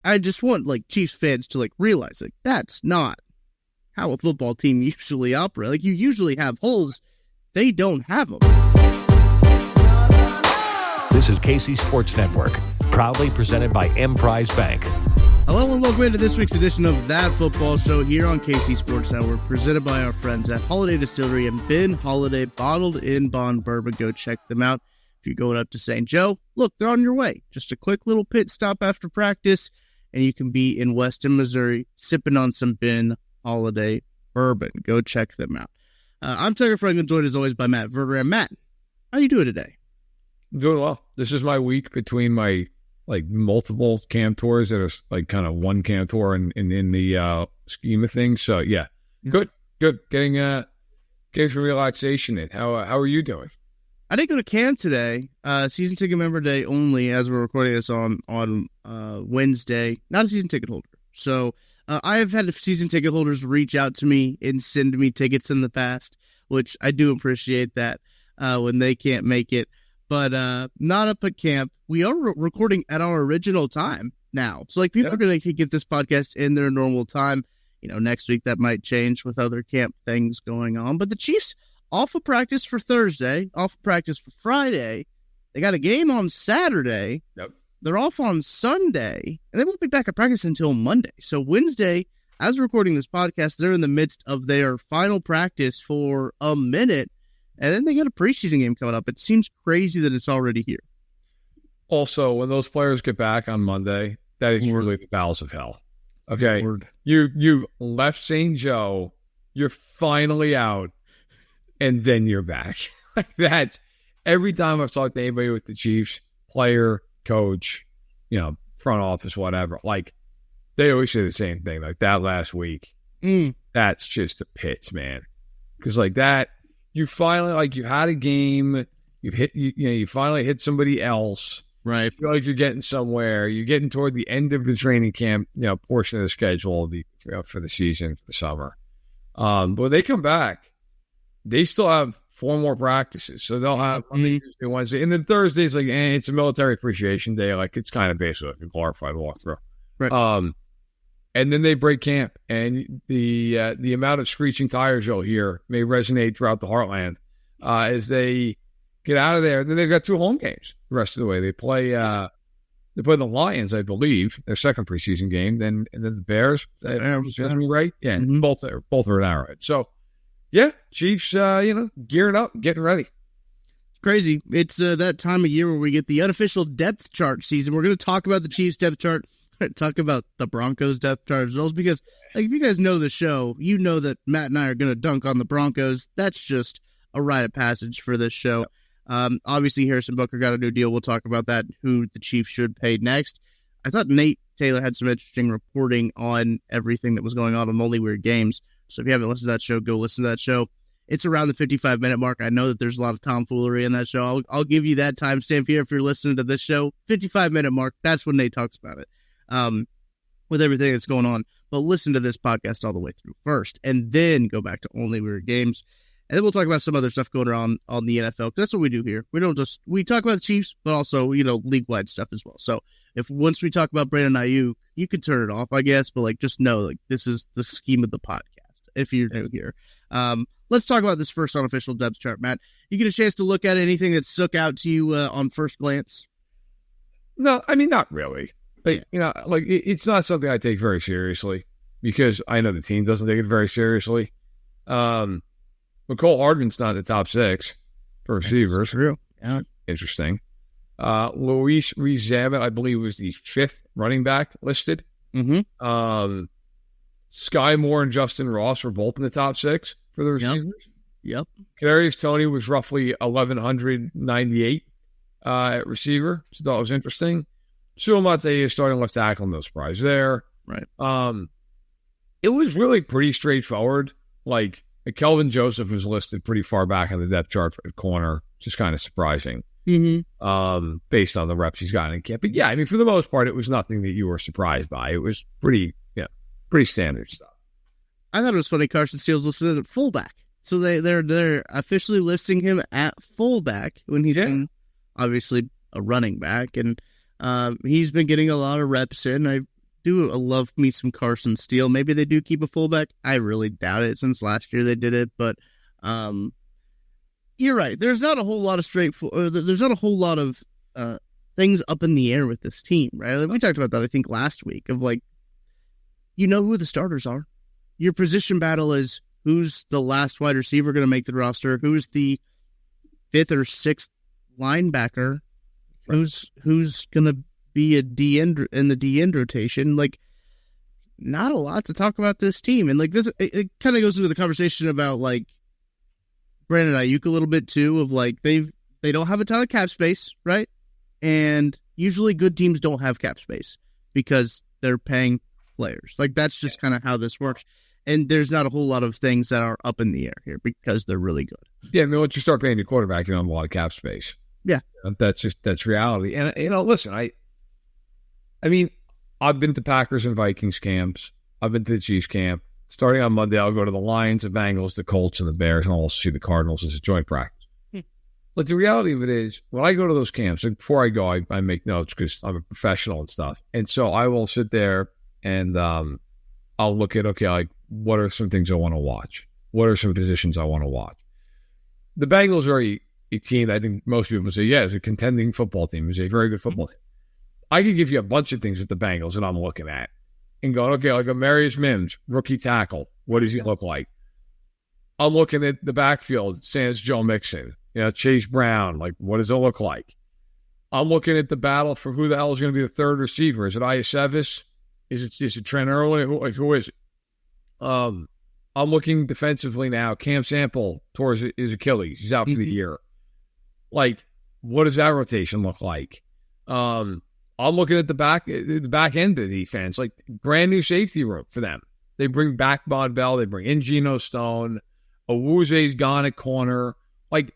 I just want Chiefs fans to realize that's not how a football team usually operates. You usually have holes. They don't have them. This is KC Sports Network, proudly presented by Emprise Bank. Hello and welcome into this week's edition of That Football Show here on KC Sports Network, presented by our friends at Holiday Distillery and Ben Holiday Bottled in Bond Bourbon. Go check them out. If you're going up to St. Joe, look, they're on your way. Just a quick little pit stop after practice, and you can be in Weston, Missouri, sipping on some Ben Holiday Bourbon. Go check them out. I'm Tucker Franklin, joined as always by Matt Verderame. Matt, how you doing today? I'm doing well. This is my week between my multiple camp tours that are kind of one camp tour and in the scheme of things. So yeah, good. Getting some relaxation in. How are you doing? I didn't go to camp today. Season ticket member day only, as we're recording this on Wednesday. Not a season ticket holder. So I have had season ticket holders reach out to me and send me tickets in the past, which I do appreciate that when they can't make it. But not up at camp. We are recording at our original time now. So people are going to get this podcast in their normal time. Next week that might change with other camp things going on. But the Chiefs off of practice for Thursday, off of practice for Friday. They got a game on Saturday. Yep. They're off on Sunday. And they won't be back at practice until Monday. So Wednesday, as we're recording this podcast, they're in the midst of their final practice for a minute. And then they got a preseason game coming up. It seems crazy that it's already here. Also, when those players get back on Monday, that is really the bowels of hell. Okay, you left St. Joe, you're finally out, and then you're back. That's every time I've talked to anybody with the Chiefs, player, coach, front office, whatever. They always say the same thing. That last week, that's just the pits, man. Because that. You finally, you had a game, you finally hit somebody else. Right. You feel like you're getting somewhere. You're getting toward the end of the training camp, portion of the schedule for the season, for the summer. But when they come back, they still have 4 more practices. So they'll have Monday, Tuesday, Wednesday. And then Thursday's it's a military appreciation day. It's kind of basically a glorified walkthrough. Right. And then they break camp, and the amount of screeching tires you'll hear may resonate throughout the heartland as they get out of there. Then they've got 2 home games the rest of the way. They play the Lions, I believe, their second preseason game. And then the Bears. Right? Yeah, both are at Arrowhead. So yeah, Chiefs, gearing up, getting ready. Crazy. It's that time of year where we get the unofficial depth chart season. We're going to talk about the Chiefs depth chart. Talk about the Broncos depth chart as well, because if you guys know the show, you know that Matt and I are going to dunk on the Broncos. That's just a rite of passage for this show. Obviously, Harrison Butker got a new deal. We'll talk about that, who the Chiefs should pay next. I thought Nate Taylor had some interesting reporting on everything that was going on Only Weird Games. So if you haven't listened to that show, go listen to that show. It's around the 55-minute mark. I know that there's a lot of tomfoolery in that show. I'll give you that timestamp here if you're listening to this show. 55-minute mark, that's when Nate talks about it. With everything that's going on, but listen to this podcast all the way through first, and then go back to Only Weird Games, and then we'll talk about some other stuff going on the NFL, because that's what we do here. We talk about the Chiefs, but also, league-wide stuff as well. So once we talk about Brandon Aiyuk, you can turn it off, I guess, but just know, this is the scheme of the podcast, if you're new here. Let's talk about this first unofficial depth chart, Matt. You get a chance to look at anything that stuck out to you on first glance? No, I mean, not really. But, it's not something I take very seriously, because I know the team doesn't take it very seriously. McCole Hardman's not in the top 6 for receivers. True. Yeah. Interesting. Luis Rizabet, I believe, was the 5th running back listed. Mm-hmm. Sky Moore and Justin Ross were both in the top 6 for the receivers. Yep. Kadarius Toney was roughly 1,198 at receiver, so that was interesting. Suamate is starting left tackle, no surprise there. Right. It was really pretty straightforward. Kelvin Joseph was listed pretty far back on the depth chart at corner, just kind of surprising. Mm-hmm. Based on the reps he's gotten in camp. But yeah, I mean, for the most part, it was nothing that you were surprised by. It was pretty standard stuff. I thought it was funny Carson Steele's listed at fullback. So they're officially listing him at fullback when he's been obviously a running back, and he's been getting a lot of reps in. I do love me some Carson Steele. Maybe they do keep a fullback. I really doubt it since last year they did it, but you're right. There's not a whole lot of there's not a whole lot of things up in the air with this team, right? Like, we talked about that, I think, last week of like, you know who the starters are. Your position battle is who's the last wide receiver going to make the roster, who's the 5th or 6th linebacker, who's going to be a D-end in the D-end rotation. Like, not a lot to talk about this team. And like this, it kind of goes into the conversation about like Brandon Aiyuk a little bit too, of like they don't have a ton of cap space, right? And usually good teams don't have cap space because they're paying players. Like, that's just kind of how this works. And there's not a whole lot of things that are up in the air here because they're really good. Yeah, I mean, once you start paying your quarterback, you don't have a lot of cap space. Yeah. That's reality. And, listen, I mean, I've been to Packers and Vikings camps. I've been to the Chiefs camp. Starting on Monday, I'll go to the Lions, the Bengals, the Colts, and the Bears, and I'll also see the Cardinals as a joint practice. But the reality of it is, when I go to those camps, like before I go, I make notes because I'm a professional and stuff. And so I will sit there and I'll look at, okay, like, what are some things I want to watch? What are some positions I want to watch? The Bengals are a team that I think most people say, yeah, it's a contending football team. It's a very good football team. I could give you a bunch of things with the Bengals that I'm looking at and going, okay, like Amarius Mims, rookie tackle. What does he look like? I'm looking at the backfield, sans Joe Mixon, Chase Brown. Like, what does it look like? I'm looking at the battle for who the hell is going to be the third receiver. Is it Iasevis? Is it Trent Irwin? Who is it? I'm looking defensively now. Cam Sample tore his Achilles. He's out for the year. Like, what does that rotation look like? I'm looking at the back end of the defense, like brand new safety room for them. They bring back Von Bell. They bring in Geno Stone. Owuze's gone at corner. Like,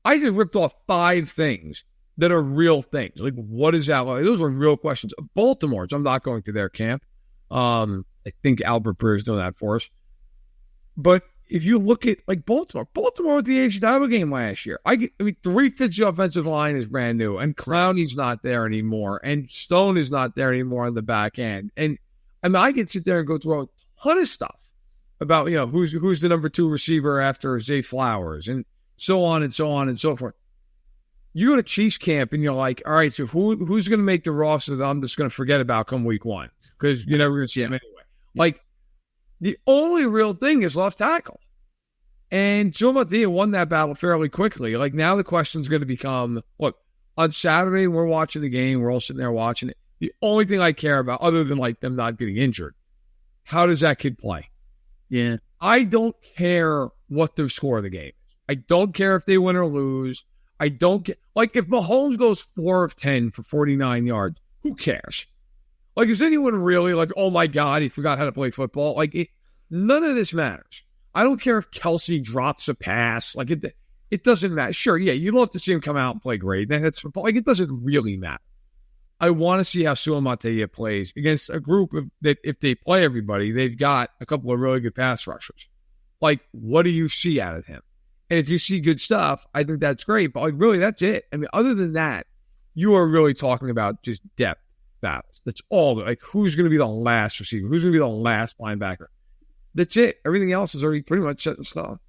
I just ripped off 5 things that are real things. Like, what is that like? Those are real questions. Baltimore's, I'm not going to their camp. I think Albert Breer's doing that for us. But if you look at, like, Baltimore with the AFC title game last year, I mean, 3/5 of the offensive line is brand new, and Clowney's not there anymore, and Stone is not there anymore on the back end. And I mean, I can sit there and go through a ton of stuff about, who's the number 2 receiver after Zay Flowers, and so on and so on and so forth. You go to Chiefs camp and you're like, all right, so who's going to make the roster that I'm just going to forget about come week 1? Because you're never going to see him anyway. Like, the only real thing is left tackle. And Joe Mathia won that battle fairly quickly. Like, now the question's going to become, look, on Saturday we're watching the game, we're all sitting there watching it. The only thing I care about, other than like them not getting injured, how does that kid play? Yeah. I don't care what the score of the game is. I don't care if they win or lose. I don't get, like, if Mahomes goes 4 of 10 for 49 yards, who cares? Like, is anyone really like, oh my God, he forgot how to play football? Like, none of this matters. I don't care if Kelsey drops a pass. Like, it doesn't matter. Sure, yeah, you'd love to see him come out and play great. That's football. Like, it doesn't really matter. I want to see how Sua Matea plays against a group that, if they play everybody, they've got a couple of really good pass rushers. Like, what do you see out of him? And if you see good stuff, I think that's great. But, like, really, that's it. I mean, other than that, you are really talking about just depth battles. That's all. Like, who's going to be the last receiver? Who's going to be the last linebacker? That's it. Everything else is already pretty much set in stone.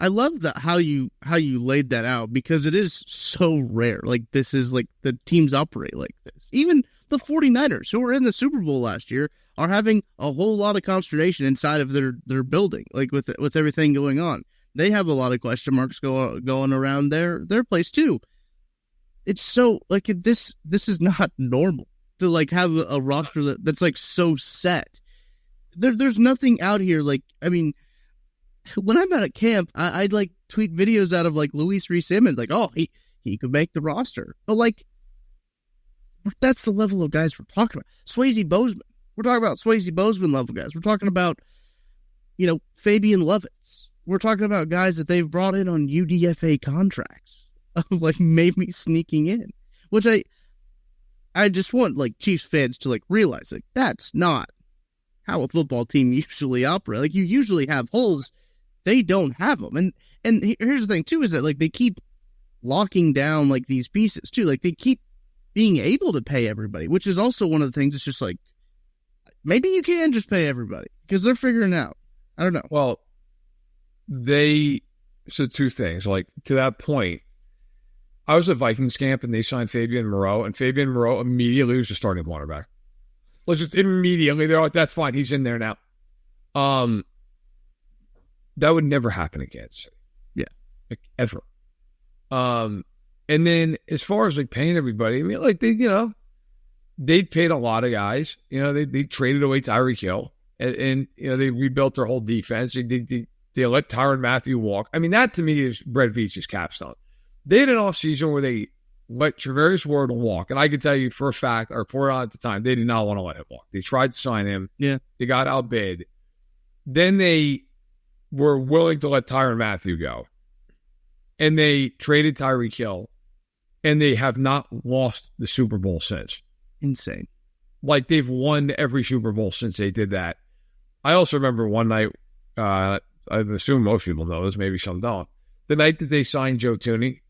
I love that how you laid that out, because it is so rare. Like, this is like the teams operate like this. Even the 49ers, who were in the Super Bowl last year, are having a whole lot of consternation inside of their building, like with everything going on. They have a lot of question marks going around their place too. It's so like this is not normal to like have a roster that's like so set. There's nothing out here. Like, I mean, when I'm out at camp, I'd like tweet videos out of like Luis Rees-Simmons, like, oh, he could make the roster. But like, that's the level of guys we're talking about. Swayze Bozeman. We're talking about Swayze Bozeman level guys. We're talking about, Fabian Lovitz. We're talking about guys that they've brought in on UDFA contracts of like maybe sneaking in, which I just want like Chiefs fans to like realize, like, that's not how a football team usually operates. Like, you usually have holes. They don't have them. And here's the thing too, is that like they keep locking down like these pieces too. Like, they keep being able to pay everybody, which is also one of the things that's just like, Maybe you can just pay everybody because they're figuring it out. I don't know. Well, so two things. Like, to that point, I was at Vikings camp and they signed Fabian Moreau, and Fabian Moreau immediately was the starting cornerback. Let's just immediately, they're like, that's fine. He's in there now. That would never happen in Kansas City. Yeah. Like, ever. And then as far as like paying everybody, I mean, like they paid a lot of guys. They traded away Tyreek Hill and they rebuilt their whole defense. They let Tyrann Mathieu walk. I mean, that to me is Brett Veach's capstone. They had an offseason where they let Travarius Ward walk. And I can tell you for a fact, I reported on at the time, they did not want to let him walk. They tried to sign him. Yeah. They got outbid. Then they were willing to let Tyrann Mathieu go. And they traded Tyreek Hill. And they have not lost the Super Bowl since. Insane. Like, they've won every Super Bowl since they did that. I also remember one night, I assume most people know this, maybe some don't. The night that they signed Joe Thuney,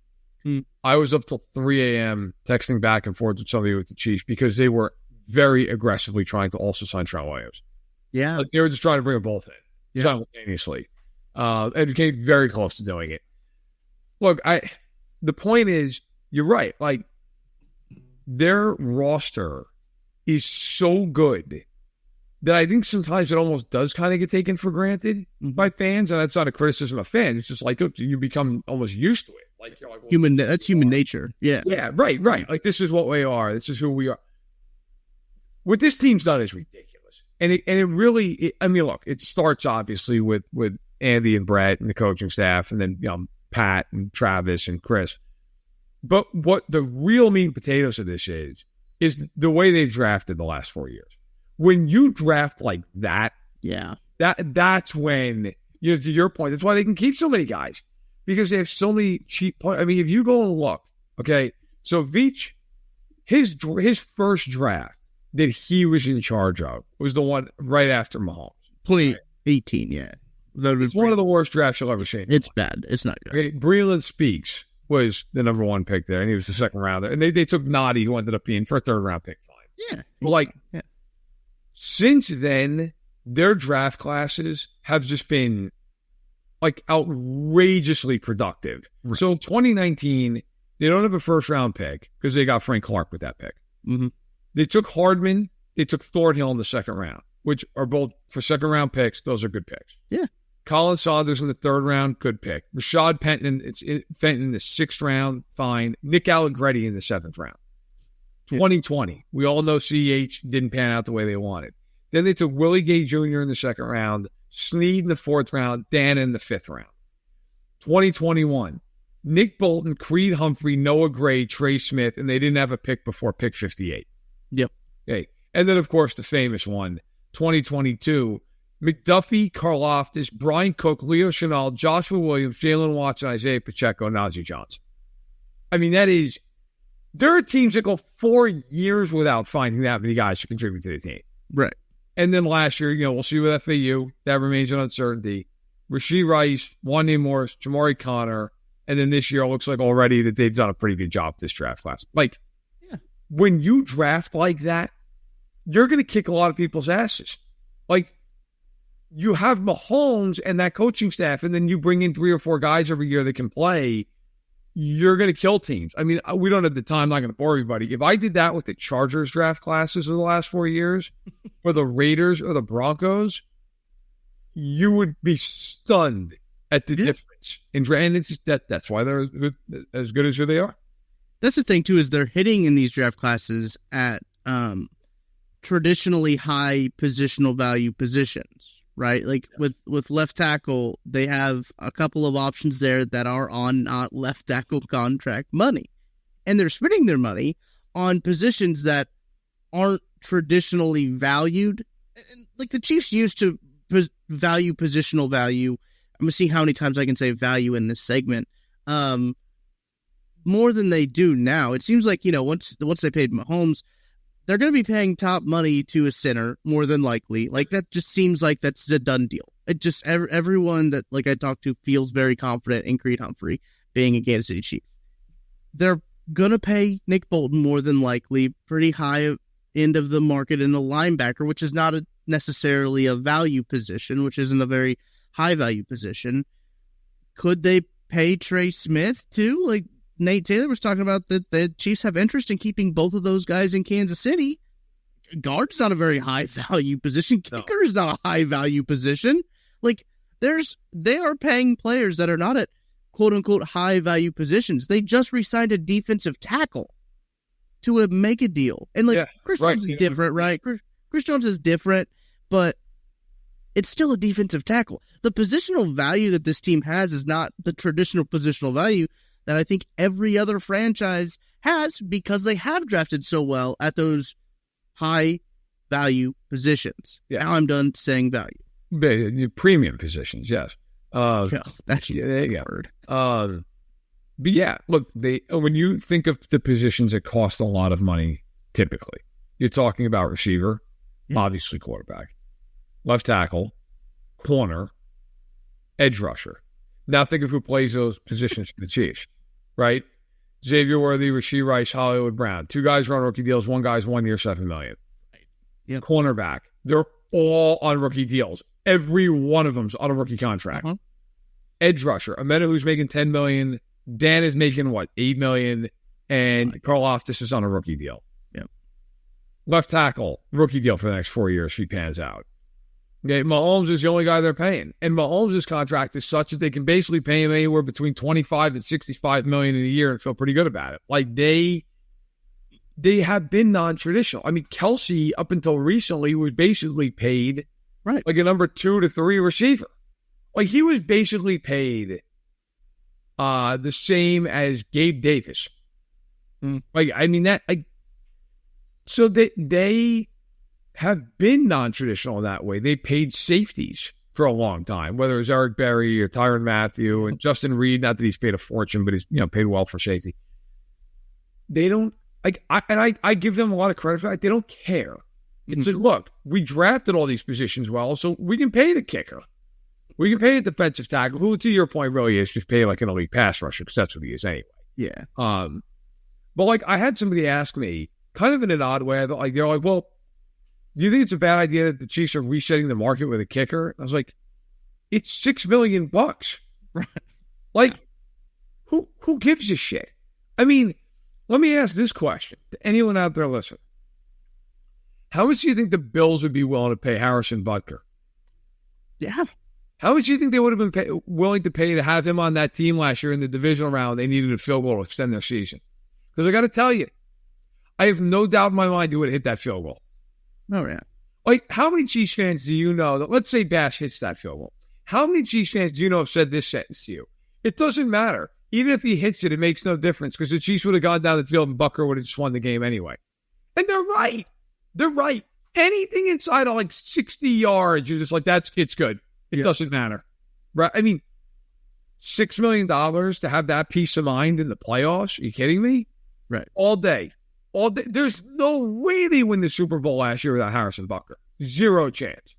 I was up till 3 a.m. texting back and forth with somebody with the Chiefs because they were very aggressively trying to also sign Trent Williams. Yeah. Like, they were just trying to bring them both in simultaneously. And it came very close to doing it. Look, the point is, you're right. Like, their roster is so good that I think sometimes it almost does kind of get taken for granted by fans. And that's not a criticism of fans. It's just like, look, you become almost used to it. Like, you're like, well, that's human nature. Yeah. Yeah, right. Like, this is what we are. This is who we are. What this team's done is ridiculous. And it really, I mean, look, it starts obviously with Andy and Brett and the coaching staff, and then Pat and Travis and Chris. But what the real meat and potatoes of this is the way they've drafted the last 4 years. When you draft like that, that's when, to your point, that's why they can keep so many guys, because they have so many cheap players. I mean, if you go and look, okay, so Veach, his first draft that he was in charge of was the one right after Mahomes. 2018, yeah. It's one of the worst drafts you'll ever see. It's bad. It's not good. Okay, Breland Speaks was the number one pick there, and he was the second rounder. And they took Noddy, who ended up being for a third round pick. Fine. Yeah. Since then, their draft classes have just been like outrageously productive. Right. So in 2019, they don't have a first round pick because they got Frank Clark with that pick. Mm-hmm. They took Hardman. They took Thornhill in the second round, which are both for second round picks. Those are good picks. Yeah. Colin Saunders in the third round, good pick. Rashad Fenton in the sixth round, fine. Nick Allegretti in the seventh round. 2020, we all know CEH didn't pan out the way they wanted. Then they took Willie Gay Jr. in the second round, Snead in the fourth round, Dan in the fifth round. 2021, Nick Bolton, Creed Humphrey, Noah Gray, Trey Smith, and they didn't have a pick before pick 58. Yep. Okay. And then, of course, the famous one, 2022, McDuffie, Karlaftis, Brian Cook, Leo Chenal, Joshua Williams, Jalen Watson, Isaiah Pacheco, Najee Johnson. I mean, there are teams that go 4 years without finding that many guys to contribute to the team. Right. And then last year, we'll see with FAU. That remains an uncertainty. Rasheed Rice, Wande Morris, Jamari Connor, and then this year it looks like already that they've done a pretty good job this draft class. Like, when you draft like that, you're going to kick a lot of people's asses. Like, you have Mahomes and that coaching staff, and then you bring in 3 or 4 guys every year that can play, you're going to kill teams. I mean, we don't have the time. I'm not going to bore everybody. If I did that with the Chargers draft classes of the last 4 years, or the Raiders or the Broncos, you would be stunned at the difference. And that's why they're as good as who they are. That's the thing, too, is they're hitting in these draft classes at traditionally high positional value positions. Right? Like with left tackle, they have a couple of options there that are on not left tackle contract money. And they're spending their money on positions that aren't traditionally valued. Like the Chiefs used to value positional value. I'm going to see how many times I can say value in this segment. More than they do now. It seems like, once they paid Mahomes, they're going to be paying top money to a center, more than likely. Like, that just seems like that's a done deal. It just, everyone that, like, I talked to feels very confident in Creed Humphrey being a Kansas City Chief. They're going to pay Nick Bolton more than likely pretty high end of the market in the linebacker, which is not necessarily a value position, which isn't a very high value position. Could they pay Trey Smith too? Like Nate Taylor was talking about, that the Chiefs have interest in keeping both of those guys in Kansas City. Guard's not a very high value position. Kicker is not a high value position. Like they are paying players that are not at quote unquote high value positions. They just re-signed a defensive tackle to a mega deal. And Chris Jones is different, right? Chris Jones is different, but it's still a defensive tackle. The positional value that this team has is not the traditional positional value that I think every other franchise has, because they have drafted so well at those high value positions. Yeah. Now I'm done saying value. Premium positions, yes. That's a word. But yeah, look, when you think of the positions that cost a lot of money, typically, you're talking about receiver, obviously quarterback, left tackle, corner, edge rusher. Now think of who plays those positions for the Chiefs, right? Xavier Worthy, Rashee Rice, Hollywood Brown. 2 guys are on rookie deals. 1 guy's 1 year, $7 million. Yep. Cornerback, they're all on rookie deals. Every one of them's on a rookie contract. Uh-huh. Edge rusher, Amena, who's making $10 million. Dan is making $8 million, and Karl Loftus is on a rookie deal. Yep. Left tackle, rookie deal for the next 4 years if he pans out. Okay, Mahomes is the only guy they're paying, and Mahomes' contract is such that they can basically pay him anywhere between $25 and $65 million in a year and feel pretty good about it. Like they have been non-traditional. I mean, Kelsey up until recently was basically paid like a number 2 to 3 receiver. Like he was basically paid the same as Gabe Davis. Like, I mean, so they have been non-traditional in that way. They paid safeties for a long time, whether it was Eric Berry or Tyrann Mathieu and Justin Reed. Not that he's paid a fortune, but he's paid well for safety. They don't I give them a lot of credit for that. They don't care. It's like, look, we drafted all these positions well, so we can pay the kicker. We can pay a defensive tackle, who, to your point, really is just pay like an elite pass rusher, because that's what he is anyway. Yeah. But like, I had somebody ask me, kind of in an odd way, they're like, well, do you think it's a bad idea that the Chiefs are resetting the market with a kicker? I was like, it's $6 million. Right. Like, who gives a shit? I mean, let me ask this question to anyone out there listening. How much do you think the Bills would be willing to pay Harrison Butker? Yeah. How much do you think they would have been willing to pay to have him on that team last year in the divisional round? They needed a field goal to extend their season. Because I got to tell you, I have no doubt in my mind he would have hit that field goal. Oh, yeah. Like, how many Chiefs fans do you know that, let's say Bass hits that field goal, how many Chiefs fans do you know have said this sentence to you? It doesn't matter. Even if he hits it, it makes no difference, because the Chiefs would have gone down the field and Butker would have just won the game anyway. And they're right. They're right. Anything inside of like 60 yards, you're just like, it's good. It doesn't matter. Right? I mean, $6 million to have that peace of mind in the playoffs? Are you kidding me? Right. All day. There's no way they win the Super Bowl last year without Harrison Butker. Zero chance.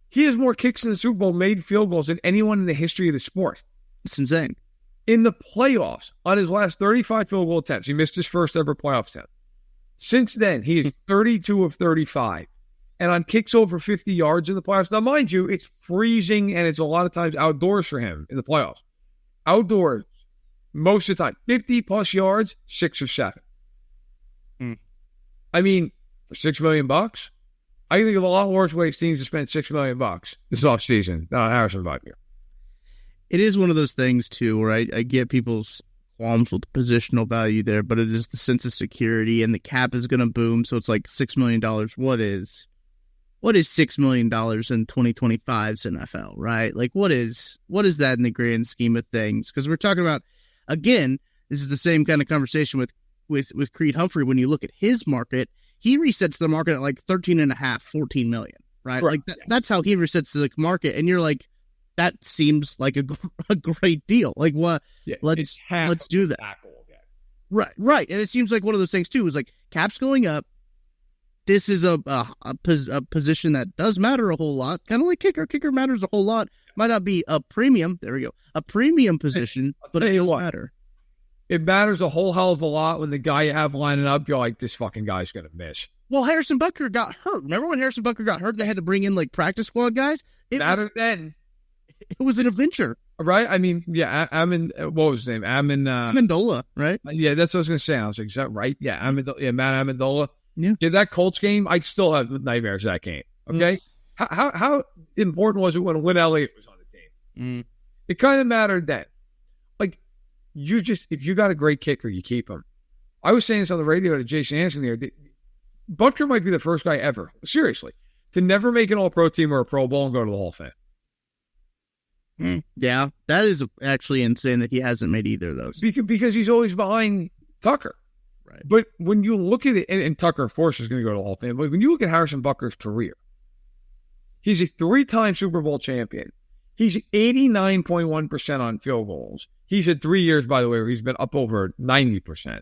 He has more kicks in the Super Bowl, made field goals, than anyone in the history of the sport. It's insane. In the playoffs, on his last 35 field goal attempts, he missed his first ever playoff attempt. Since then, he is 32 of 35. And on kicks over 50 yards in the playoffs. Now, mind you, it's freezing and it's a lot of times outdoors for him in the playoffs. Outdoors, most of the time, 50-plus yards, 6 of 7. I mean, for $6 million, I think of a lot worse ways teams to spend $6 million this offseason than on Harrison Butker. It is one of those things, too, where I get people's qualms with the positional value there, but it is the sense of security, and the cap is going to boom, so it's like $6 million. What is $6 million in 2025's NFL, right? Like, what is that in the grand scheme of things? Because we're talking about, again, this is the same kind of conversation with Creed Humphrey. When you look at his market, he resets the market at like 13.5, $14 million, right? Like that's how he resets the market, and you're like, that seems like a great dedeal. Like, what? Yeah, let's do that. Right. And it seems like one of those things too is like, cap's going up. This is a position that does matter a whole lot. Kind of like kicker. Kicker matters a whole lot. Might not be a premium. There we go. A premium position, but it does matter. It matters a whole hell of a lot when the guy you have lining up, you're like, this fucking guy's going to miss. Well, Harrison Butker got hurt. Remember when Harrison Butker got hurt? They had to bring in like practice squad guys. It was an adventure, right? I mean, yeah. What was his name? Amendola, right? Yeah, that's what I was gonna say. I was like, is that right? Yeah, Matt Amendola. Yeah, that Colts game. I still have nightmares of that game. Okay, how important was it when Win Elliott was on the team? It kind of mattered then. Like, if you got a great kicker, you keep him. I was saying this on the radio to Jason Hansen here. Butker might be the first guy ever, seriously, to never make an All-Pro team or a Pro Bowl and go to the Hall of Fame. Yeah, that is actually insane that he hasn't made either of those. Because he's always behind Tucker. Right. But when you look at it, and Tucker, of course, is going to go to the Hall of Fame, but when you look at Harrison Butker's career, he's a 3-time Super Bowl champion. He's 89.1% on field goals. He's had 3 years, by the way, where he's been up over 90%.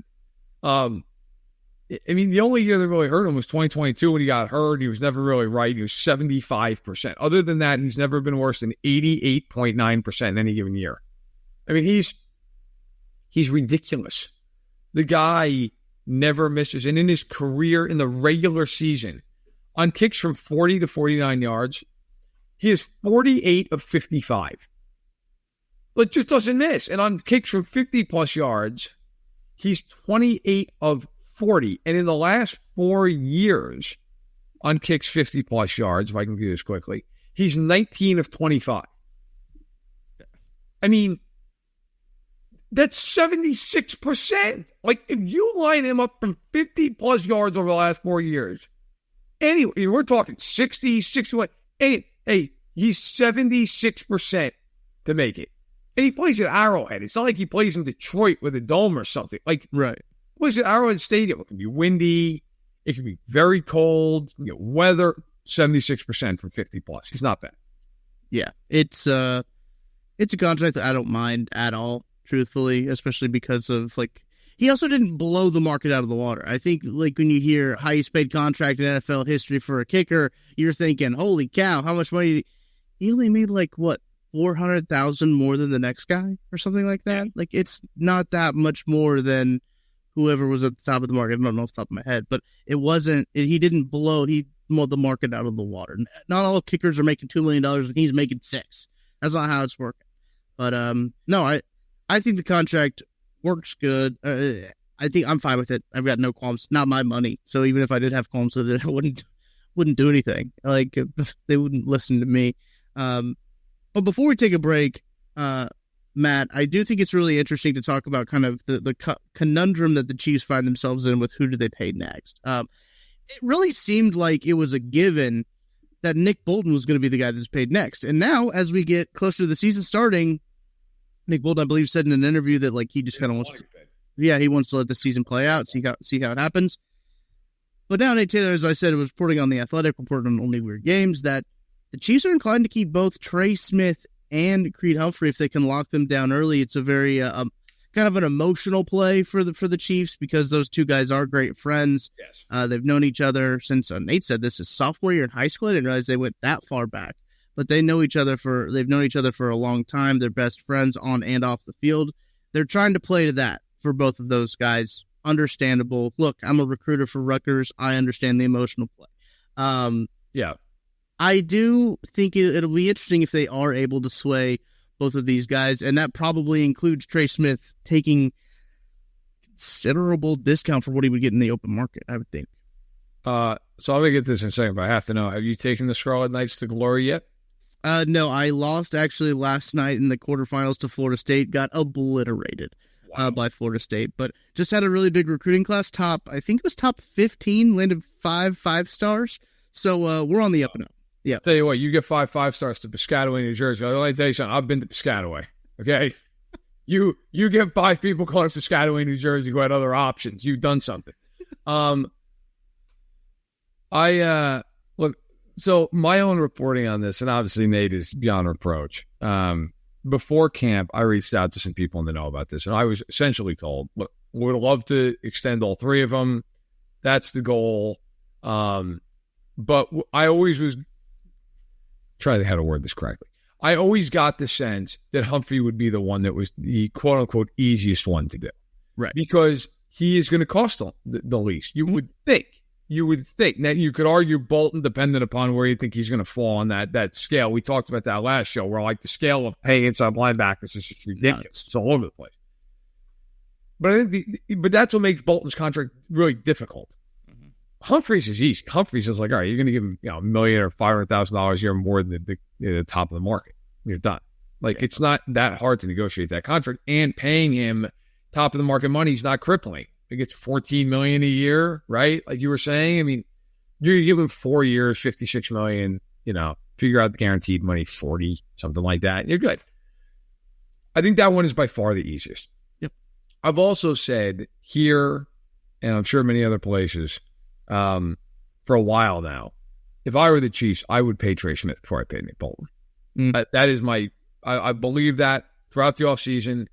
I mean, the only year that really hurt him was 2022 when he got hurt. He was never really right. He was 75%. Other than that, he's never been worse than 88.9% in any given year. I mean, he's ridiculous. The guy never misses. And in his career, in the regular season, on kicks from 40 to 49 yards, he is 48 of 55. But just doesn't miss. And on kicks from 50-plus yards, he's 28 of 40. And in the last 4 years, on kicks 50-plus yards, if I can do this quickly, he's 19 of 25. I mean, that's 76%. Like, if you line him up from 50-plus yards over the last 4 years, anyway, we're talking 60, 61. Hey, he's 76% to make it. And he plays at Arrowhead. It's not like he plays in Detroit with a dome or something. Like, right. He plays at Arrowhead Stadium. It can be windy. It can be very cold. Weather, 76% from 50-plus. He's not bad. Yeah, it's a contract that I don't mind at all, truthfully, especially because of, like, he also didn't blow the market out of the water. I think, like, when you hear highest paid contract in NFL history for a kicker, you're thinking, holy cow, how much money? He only made, like, what, $400,000 more than the next guy or something like that? Like, it's not that much more than whoever was at the top of the market. I don't know off the top of my head, but he didn't blow the market out of the water. Not all kickers are making $2 million and he's making $6 million. That's not how it's working. But, no, I think the contract works good. I think I'm fine with it. I've got no qualms. Not my money. So even if I did have qualms with it, I wouldn't do anything. Like, they wouldn't listen to me. But before we take a break, Matt, I do think it's really interesting to talk about kind of the conundrum that the Chiefs find themselves in with who do they pay next. It really seemed like it was a given that Nick Bolton was going to be the guy that's paid next. And now, as we get closer to the season starting, Nick Bolton, I believe, said in an interview that, like, he just kind of wants to, he wants to let the season play out, see how it happens. But now Nate Taylor, as I said, was reporting on The Athletic, reporting on Only Weird Games, that the Chiefs are inclined to keep both Trey Smith and Creed Humphrey if they can lock them down early. It's a very kind of an emotional play for the Chiefs because those two guys are great friends. Yes. They've known each other since Nate said this is sophomore year in high school. I didn't realize they went that far back, but they've known each other for a long time. They're best friends on and off the field. They're trying to play to that for both of those guys. Understandable. Look, I'm a recruiter for Rutgers. I understand the emotional play. Yeah. I do think it'll be interesting if they are able to sway both of these guys, and that probably includes Trey Smith taking considerable discount for what he would get in the open market, I would think. So I'm going to get this in a second, but I have to know, have you taken the Scarlet Knights to glory yet? No, I lost actually last night in the quarterfinals to Florida State, got obliterated by Florida State, but just had a really big recruiting class, I think it was top 15, landed 5 stars, so we're on the up and up. Yeah. Tell you what, you get 5 stars to Piscataway, New Jersey. Let me tell you something. I've been to Piscataway. Okay. You get 5 people calling Piscataway, New Jersey who had other options. You've done something. Look, so my own reporting on this, and obviously Nate is beyond reproach. Before camp, I reached out to some people in the know about this, and I was essentially told, look, we would love to extend all 3 of them. That's the goal. But I always was try to how to word this correctly. I always got the sense that Humphrey would be the one that was the quote unquote easiest one to do. Right. Because he is going to cost the least. You would think. you would think. Now, you could argue Bolton, dependent upon where you think he's going to fall on that scale. We talked about that last show, where like the scale of paying inside linebackers is just ridiculous. It's all over the place. But I think but that's what makes Bolton's contract really difficult. Mm-hmm. Humphreys is easy. Humphreys is like, all right, you're going to give him $1 million or $500,000 a year more than the top of the market. You're done. Like, it's not that hard to negotiate that contract, and paying him top of the market money is not crippling. He gets $14 million a year, right? Like you were saying. I mean, you're giving 4 years, $56 million. Figure out the guaranteed money, 40, something like that. You're good. I think that one is by far the easiest. Yep. I've also said here, and I'm sure many other places, for a while now, if I were the Chiefs, I would pay Trey Smith before I paid Nick Bolton. That is I believe that throughout the offseason.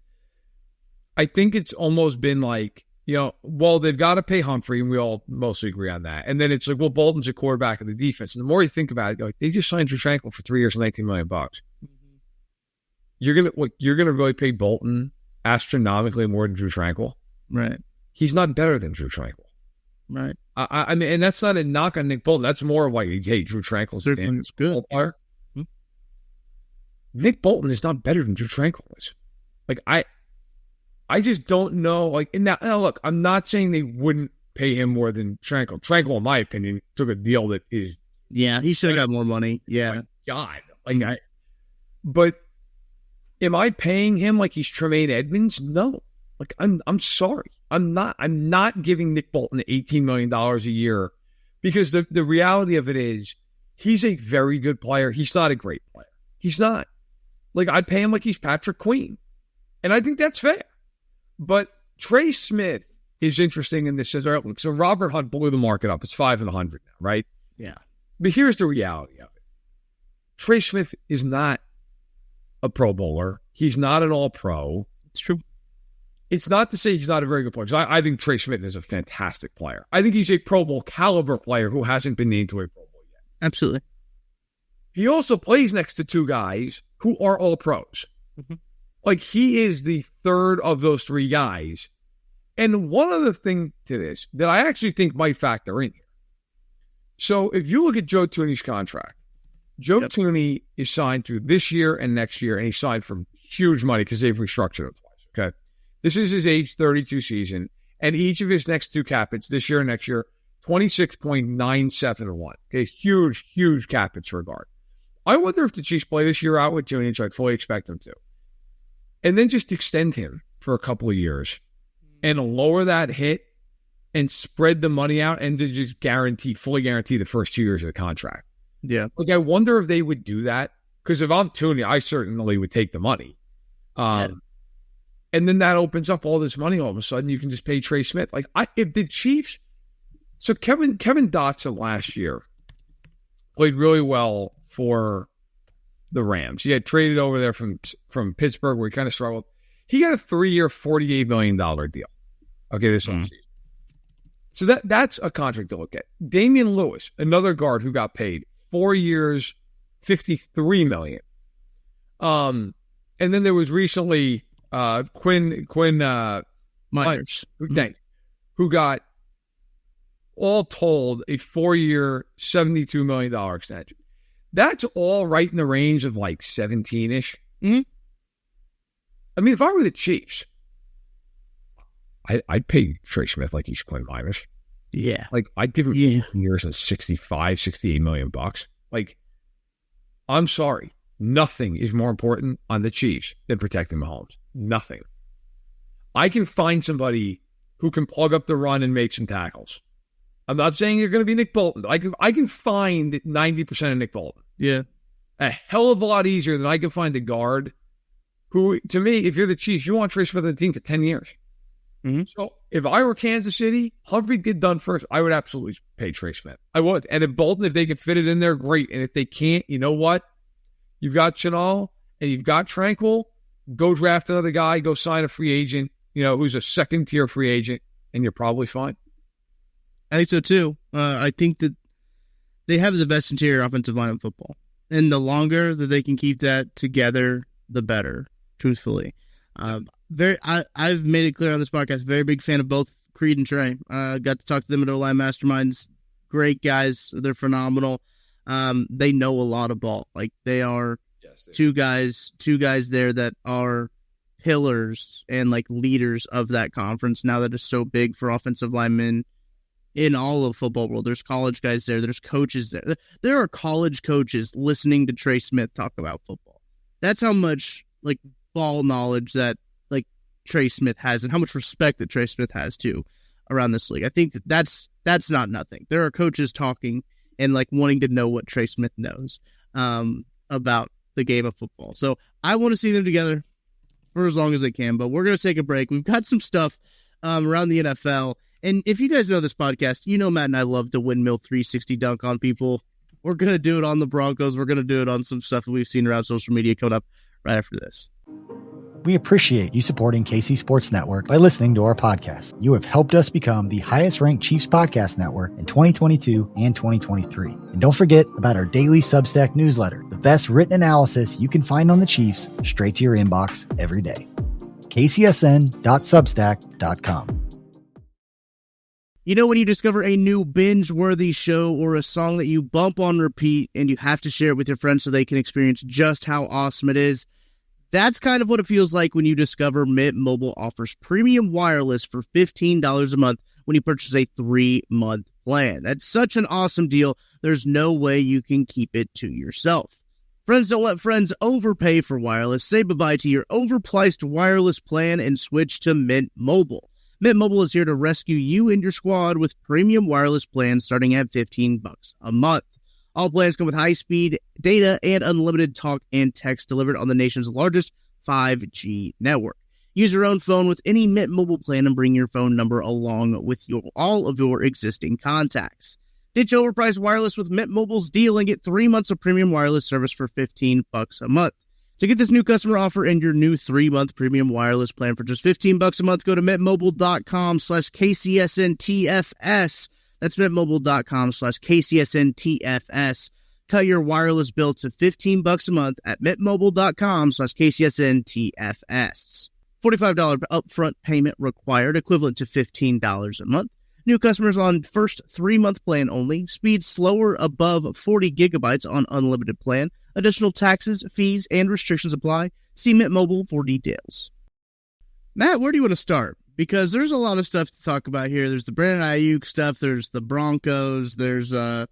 I think it's almost been like, they've got to pay Humphrey, and we all mostly agree on that. And then it's like, well, Bolton's a quarterback of the defense. And the more you think about it, they just signed Drew Tranquill for 3 years and $19 million. Mm-hmm. You're gonna really pay Bolton astronomically more than Drew Tranquill, right? He's not better than Drew Tranquill, right? I mean, and that's not a knock on Nick Bolton. That's more of like, hey, Drew Tranquill's a damn good player. Mm-hmm. Nick Bolton is not better than Drew Tranquill is. Like, I just don't know. Like, now look, I'm not saying they wouldn't pay him more than Tranquill. Tranquill, in my opinion, took a deal that is. Yeah, he should have got more money. Yeah. My God. But am I paying him like he's Tremaine Edmonds? No. Like, I'm sorry. I'm not giving Nick Bolton $18 million a year, because the reality of it is he's a very good player. He's not a great player. He's not. Like, I'd pay him like he's Patrick Queen. And I think that's fair. But Trey Smith is interesting in this. So Robert Hunt blew the market up. It's 500 now, right? Yeah. But here's the reality of it. Trey Smith is not a Pro Bowler. He's not an All-Pro. It's true. It's not to say he's not a very good player. I think Trey Smith is a fantastic player. I think he's a Pro Bowl caliber player who hasn't been named to a Pro Bowl yet. Absolutely. He also plays next to two guys who are all pros. Mm-hmm. Like, he is the third of those three guys. And one other thing to this that I actually think might factor in here. So if you look at Joe Thuney's contract, Joe Thuney is signed through this year and next year, and he signed for huge money because they've restructured him twice, okay? This is his age 32 season, and each of his next two cap hits this year and next year, 26.971. Okay, huge, huge cap hits regard. I wonder if the Chiefs play this year out with Thuney, which I fully expect them to, and then just extend him for a couple of years and lower that hit and spread the money out and to just fully guarantee the first 2 years of the contract. Yeah. Like, I wonder if they would do that, because if I'm Thuney, I certainly would take the money. And then that opens up all this money all of a sudden. You can just pay Trey Smith. Like, if the Chiefs... So Kevin Dotson last year played really well for the Rams. He had traded over there from Pittsburgh, where he kind of struggled. He got a 3-year, $48 million deal. Okay, this offseason. So that's a contract to look at. Damian Lewis, another guard who got paid 4 years, $53 million. And then there was recently Quinn Myers, who got, all told, a 4-year, $72 million extension. That's all right in the range of like 17-ish. Mm-hmm. I mean, if I were the Chiefs, I'd pay Trey Smith like he's Quinn Myers. Yeah. Like, I'd give him 15 years and $68 million. Like, I'm sorry. Nothing is more important on the Chiefs than protecting Mahomes. Nothing. I can find somebody who can plug up the run and make some tackles. I'm not saying you're going to be Nick Bolton. I can find 90% of Nick Bolton. Yeah. A hell of a lot easier than I can find a guard who, to me, if you're the Chiefs, you want Trey Smith on the team for 10 years. Mm-hmm. So if I were Kansas City, Humphrey get done first, I would absolutely pay Trey Smith. I would. And if Bolton, if they can fit it in there, great. And if they can't, you know what? You've got Chenal and you've got Tranquill. Go draft another guy. Go sign a free agent, who's a second-tier free agent, and you're probably fine. I think so, too. I think that they have the best interior offensive line in football. And the longer that they can keep that together, the better, truthfully. I've made it clear on this podcast, very big fan of both Creed and Trey. Got to talk to them at O-Line Masterminds great guys. They're phenomenal. They know a lot of ball. Like they are two guys there that are pillars and like leaders of that conference now that is so big for offensive linemen in all of football world. There's college guys there. There's coaches there. There are college coaches listening to Trey Smith talk about football. That's how much like ball knowledge that like Trey Smith has and how much respect that Trey Smith has too around this league. I think that's not nothing. There are coaches talking and like wanting to know what Trey Smith knows about the game of football. So I want to see them together for as long as they can, but we're going to take a break. We've got some stuff around the NFL. And if you guys know this podcast, you know Matt and I love to windmill 360 dunk on people. We're going to do it on the Broncos. We're going to do it on some stuff that we've seen around social media coming up right after this. We appreciate you supporting KC Sports Network by listening to our podcast. You have helped us become the highest-ranked Chiefs podcast network in 2022 and 2023. And don't forget about our daily Substack newsletter, the best written analysis you can find on the Chiefs straight to your inbox every day. kcsn.substack.com. You know when you discover a new binge-worthy show or a song that you bump on repeat and you have to share it with your friends so they can experience just how awesome it is? That's kind of what it feels like when you discover Mint Mobile offers premium wireless for $15 a month when you purchase a 3-month plan. That's such an awesome deal. There's no way you can keep it to yourself. Friends don't let friends overpay for wireless. Say bye-bye to your overpriced wireless plan and switch to Mint Mobile. Mint Mobile is here to rescue you and your squad with premium wireless plans starting at $15 a month. All plans come with high-speed data and unlimited talk and text delivered on the nation's largest 5G network. Use your own phone with any Mint Mobile plan and bring your phone number along with all of your existing contacts. Ditch overpriced wireless with Mint Mobile's deal and get 3 months of premium wireless service for $15 a month. To get this new customer offer and your new 3-month premium wireless plan for just $15 a month, go to mintmobile.com/KCSNTFS. That's mintmobile.com/KCSNTFS. Cut your wireless bill to $15 a month at mintmobile.com/KCSNTFS. $45 upfront payment required, equivalent to $15 a month. New customers on first 3-month plan only. Speed slower above 40 gigabytes on unlimited plan. Additional taxes, fees, and restrictions apply. See Mint Mobile for details. Matt, where do you want to start? Because there's a lot of stuff to talk about here. There's the Brandon Aiyuk stuff. There's the Broncos. There's, what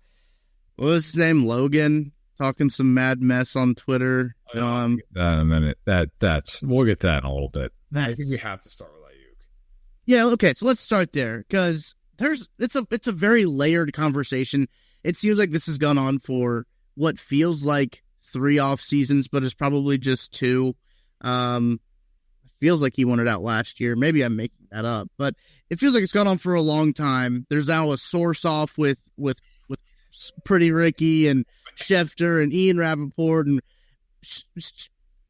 was his name? Logan, talking some mad mess on Twitter. That in a minute. We'll get that in a little bit. I think we have to start with Aiyuk. Yeah, okay, so let's start there. Because it's a very layered conversation. It seems like this has gone on for what feels like 3 off seasons, but it's probably just 2. Feels like he won it out last year. Maybe I'm making that up, but it feels like it's gone on for a long time. There's now a source off with Pretty Ricky and Schefter and Ian Rappaport, and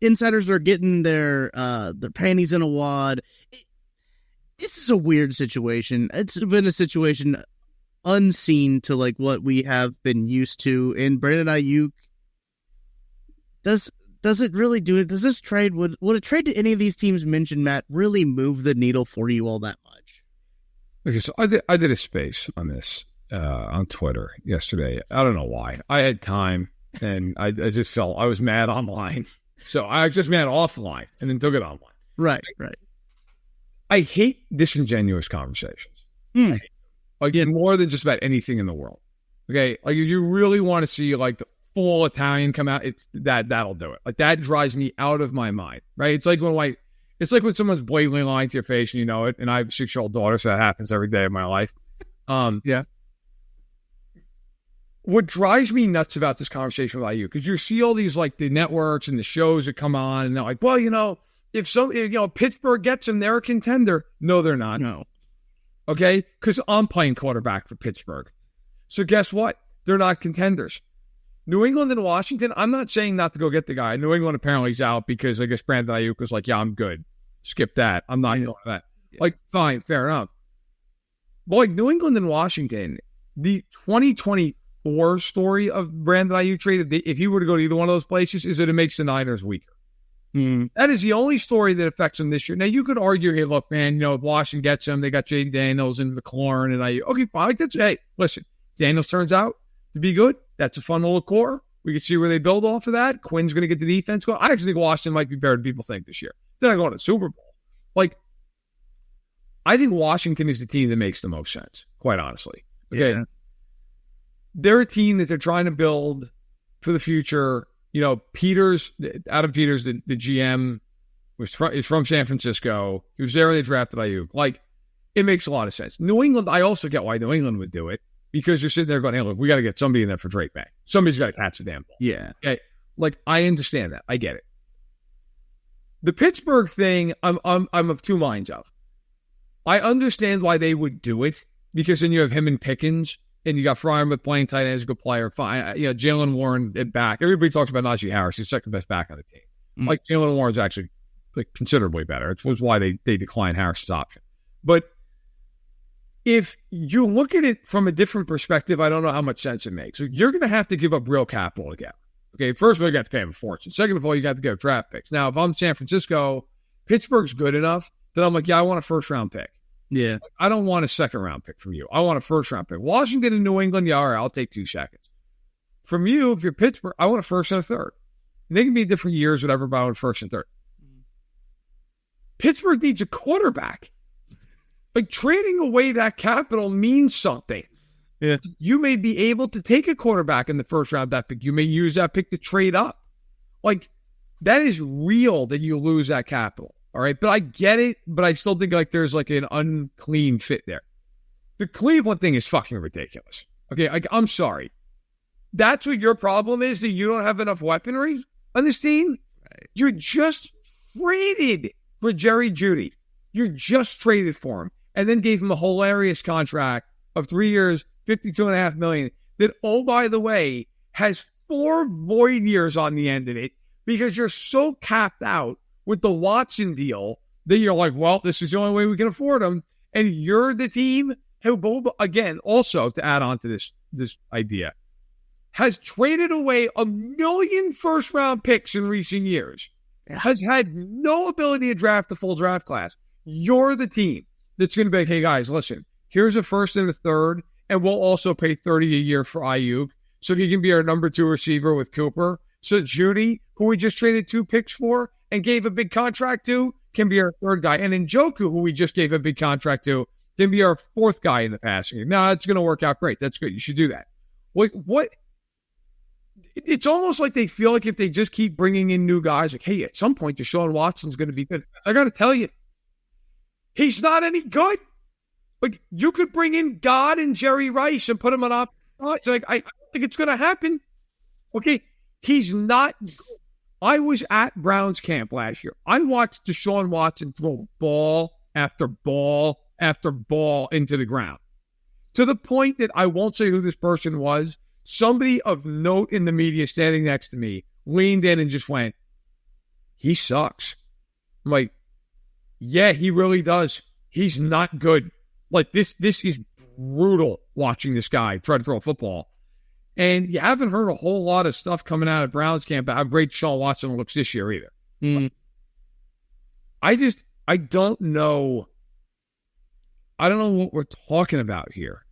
insiders are getting their panties in a wad. This is a weird situation. It's been a situation unseen to like what we have been used to. And Brandon Aiyuk, does it really do it? Does this trade, would a trade to any of these teams mentioned, Matt, really move the needle for you all that much? Okay, so I did a space on this on Twitter yesterday. I don't know why. I had time, and I just felt I was mad online. So I was just mad offline, and then took it online. Right. I hate disingenuous conversations. More than just about anything in the world. Okay, like if you really want to see like the full Italian come out, that'll do it. Like that drives me out of my mind. Right? It's like when someone's blatantly lying to your face and you know it. And I have a 6-year-old daughter, so that happens every day of my life. Yeah. What drives me nuts about this conversation with Aiyuk, because you see all these like the networks and the shows that come on, and they're like, well, if Pittsburgh gets him, they're a contender. No, they're not. No. Okay? Because I'm playing quarterback for Pittsburgh. So guess what? They're not contenders. New England and Washington, I'm not saying not to go get the guy. New England apparently is out because I guess Brandon Aiyuk was like, yeah, I'm good. Skip that. I'm not going to that. Yeah. Like, fine, fair enough. But like New England and Washington, the 2024 story of Brandon Aiyuk trade, if he were to go to either one of those places, is that it makes the Niners weaker. That is the only story that affects them this year. Now, you could argue, hey, look, man, if Washington gets him, they got Jaden Daniels and McLaurin and Aiyuk. Okay, fine. Hey, listen, Daniels turns out to be good, that's a fun little core. We can see where they build off of that. Quinn's going to get the defense going. I actually think Washington might be better than people think this year. They're not going to the Super Bowl. Like, I think Washington is the team that makes the most sense, quite honestly. Okay. Yeah. They're a team that they're trying to build for the future. You know, Adam Peters, the GM, is from San Francisco. He was there when they drafted Aiyuk. Like, it makes a lot of sense. New England, I also get why New England would do it, because you're sitting there going, hey, look, we got to get somebody in there for Drake May. Somebody's got to catch the damn ball. Yeah. Okay. Like, I understand that. I get it. The Pittsburgh thing, I'm of two minds of. I understand why they would do it, because then you have him and Pickens, and you got Freiermuth playing tight end as a good player. Fine, you know, Jalen Warren at back. Everybody talks about Najee Harris. He's second best back on the team. Like, Jalen Warren's actually like considerably better. It was why they declined Harris's option. But if you look at it from a different perspective, I don't know how much sense it makes. So you're going to have to give up real capital to get him. Okay, first of all, you got to pay him a fortune. Second of all, you got to get draft picks. Now, if I'm San Francisco, Pittsburgh's good enough that I'm like, yeah, I want a first-round pick. Yeah. Like, I don't want a second-round pick from you. I want a first-round pick. Washington and New England, yeah, all right, I'll take 2 seconds. From you, if you're Pittsburgh, I want a first and a third. They can be different years, whatever, but I want a first and third. Pittsburgh needs a quarterback. Like, trading away that capital means something. Yeah. You may be able to take a quarterback in the first round of that pick. You may use that pick to trade up. Like, that is real that you lose that capital. All right. But I get it. But I still think like there's like an unclean fit there. The Cleveland thing is fucking ridiculous. Okay. I'm sorry. That's what your problem is, that you don't have enough weaponry on this team. Right. You're just traded for Jerry Jeudy. You're just traded for him. And then gave him a hilarious contract of 3 years, $52.5 million, that, oh, by the way, has 4 void years on the end of it, because you're so capped out with the Watson deal that you're like, well, this is the only way we can afford him. And you're the team who, again, also to add on to this idea, has traded away 1 million first-round picks in recent years, has had no ability to draft the full draft class. You're the team that's going to be like, hey, guys, listen, here's a first and a third, and we'll also pay $30 a year for Aiyuk, so he can be our number 2 receiver with Cooper. So Jeudy, who we just traded 2 picks for and gave a big contract to, can be our third guy. And Njoku, who we just gave a big contract to, can be our 4th guy in the passing game. Now, that's going to work out great. That's good. You should do that. What? It's almost like they feel like if they just keep bringing in new guys, like, hey, at some point, Deshaun Watson's going to be good. I got to tell you, he's not any good. Like, you could bring in God and Jerry Rice and put him on opposite sides. Like, I don't think it's going to happen. Okay, he's not good. I was at Browns camp last year. I watched Deshaun Watson throw ball after ball after ball into the ground, to the point that I won't say who this person was. Somebody of note in the media standing next to me leaned in and just went, he sucks. I'm like, yeah, he really does. He's not good. Like, this is brutal watching this guy try to throw a football. And you haven't heard a whole lot of stuff coming out of Browns camp about how great Deshaun Watson looks this year either. I don't know. I don't know what we're talking about here.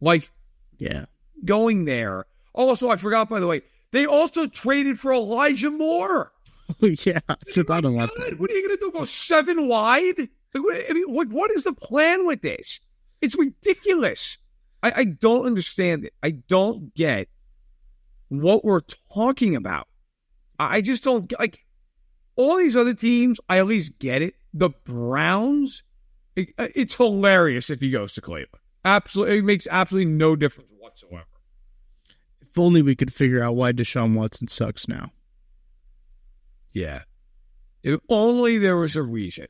Like, yeah, going there. Also, I forgot, by the way, they also traded for Elijah Moore. Yeah, I forgot about that. What are you going to do? Go 7 wide? What is the plan with this? It's ridiculous. I don't understand it. I don't get what we're talking about. I just don't, like, all these other teams, I at least get it. The Browns, it's hilarious if he goes to Cleveland. Absolutely, it makes absolutely no difference whatsoever. If only we could figure out why Deshaun Watson sucks now. Yeah. If only there was a reason.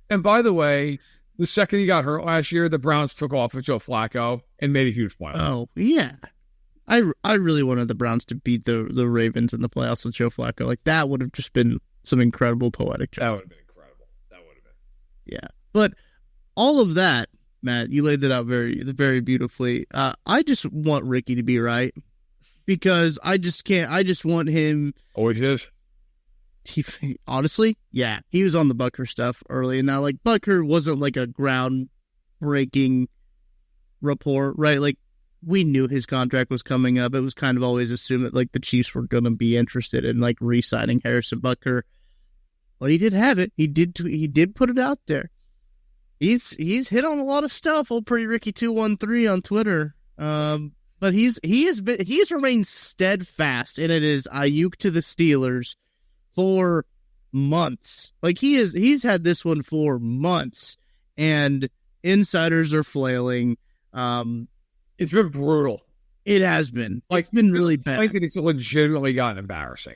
And by the way, the second he got hurt last year, the Browns took off with Joe Flacco and made a huge point. Oh, yeah. I really wanted the Browns to beat the Ravens in the playoffs with Joe Flacco. Like, that would have just been some incredible poetic justice. That would have been incredible. That would have been. Yeah. But all of that, Matt, you laid it out very, very beautifully. I just want Ricky to be right, because I just can't. I just want him. Oh, it is? He honestly, yeah, he was on the Butker stuff early, and now, like, Butker wasn't like a groundbreaking report, right? Like, we knew his contract was coming up. It was kind of always assumed that like the Chiefs were going to be interested in like re-signing Harrison Butker. But he did have it. He did put it out there. He's hit on a lot of stuff. Old Pretty Ricky 213 on Twitter. But he's remained steadfast, and it is Aiyuk to the Steelers for months. Like he's had this one for months, and insiders are flailing. It's been brutal. It has been. Like, it's been really bad. I think it's legitimately gotten embarrassing.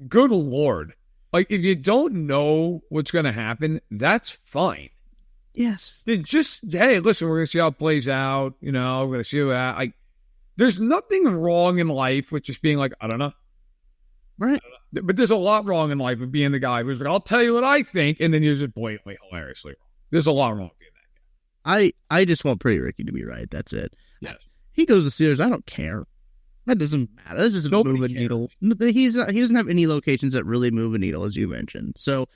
Good Lord. Like, if you don't know what's going to happen, that's fine. Yes. Just, hey, listen, we're going to see how it plays out. You know, we're going to see what there's nothing wrong in life with just being like, I don't know. Right. But there's a lot wrong in life with being the guy who's like, I'll tell you what I think, and then you're just blatantly, hilariously wrong. There's a lot wrong with being that guy. I just want Pretty Ricky to be right. That's it. Yes. He goes to Steelers. I don't care. That doesn't matter. That doesn't move a needle. He doesn't have any locations that really move a needle, as you mentioned. So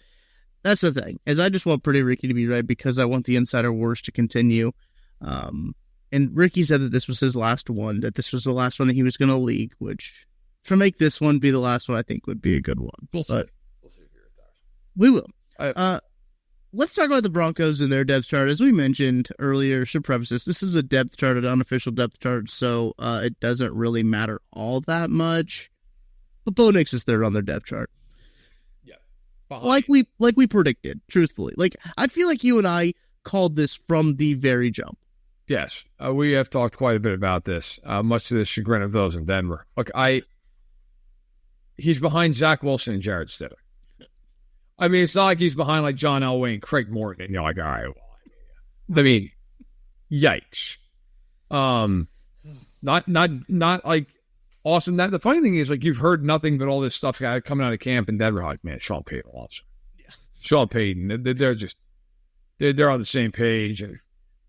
that's the thing. Is I just want Pretty Ricky to be right because I want the insider wars to continue. And Ricky said that this was his last one, that this was the last one that he was going to league, which to make this one be the last one, I think would be a good one. We'll see. We'll see if he retires. We will. Let's talk about the Broncos and their depth chart. As we mentioned earlier, should preface this is a depth chart, an unofficial depth chart, so it doesn't really matter all that much. But Bo Nix is third on their depth chart. Yeah. Like we predicted, truthfully. Like, I feel like you and I called this from the very jump. Yes. We have talked quite a bit about this, much to the chagrin of those in Denver. Look, he's behind Zach Wilson and Jared Stidham. I mean, it's not like he's behind like John Elway and Craig Morton, and you're like, all right, well, I mean, yikes. Not like awesome. That the funny thing is, like, you've heard nothing but all this stuff coming out of camp in Denver. Like, man, Sean Payton loves him. Yeah. Sean Payton, they're on the same page, and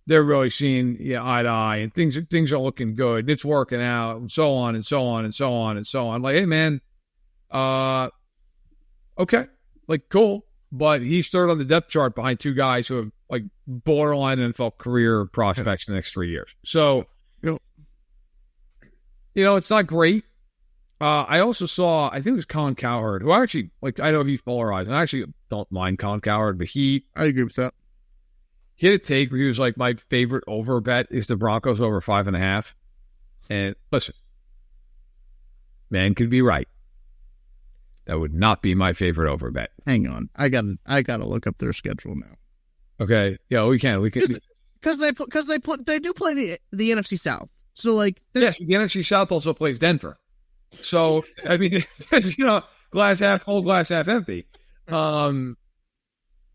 they're really seeing eye to eye, and things are looking good. It's working out, and so on and so on and so on and so on. Like, hey, man, okay. Like, cool, but he's third on the depth chart behind two guys who have, like, borderline NFL career prospects in the next 3 years. So, it's not great. I also saw, I think it was Colin Cowherd, who I actually, like, I know he's polarized, and I actually don't mind Colin Cowherd, but I agree with that. He had a take where he was like, my favorite over bet is the Broncos over 5.5. And listen, man could be right. That would not be my favorite over bet. Hang on, I gotta look up their schedule now. Okay, yeah, we can because they do play the NFC South. So like, yes, the NFC South also plays Denver. So I mean, it's, glass half full, glass half empty. Yeah,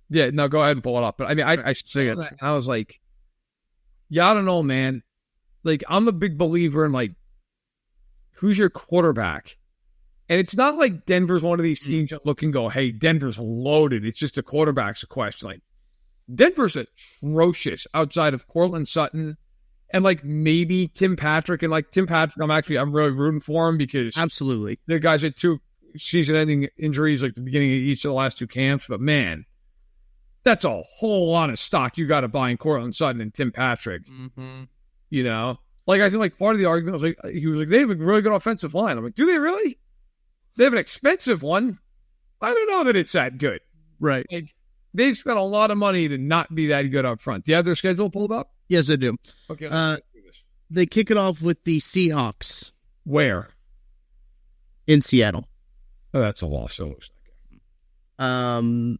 no, go ahead and pull it up. But I mean, I saw that and I was like, yeah, I don't know, man. Like, I'm a big believer in, like, who's your quarterback? And it's not like Denver's one of these teams that look and go, hey, Denver's loaded. It's just the quarterback's a question. Like, Denver's atrocious outside of Cortland Sutton and, like, maybe Tim Patrick. And, like, Tim Patrick, I'm really rooting for him because absolutely the guys had 2 season-ending injuries, like, the beginning of each of the last 2 camps. But, man, that's a whole lot of stock you got to buy in Cortland Sutton and Tim Patrick. Mm-hmm. Like, I think, like, part of the argument was, like, he was like, they have a really good offensive line. I'm like, do they really? They have an expensive one. I don't know that it's that good. Right. Like, they've spent a lot of money to not be that good up front. Do you have their schedule pulled up? Yes, I do. Okay. They kick it off with the Seahawks. Where? In Seattle. Oh, that's a loss. So it looks like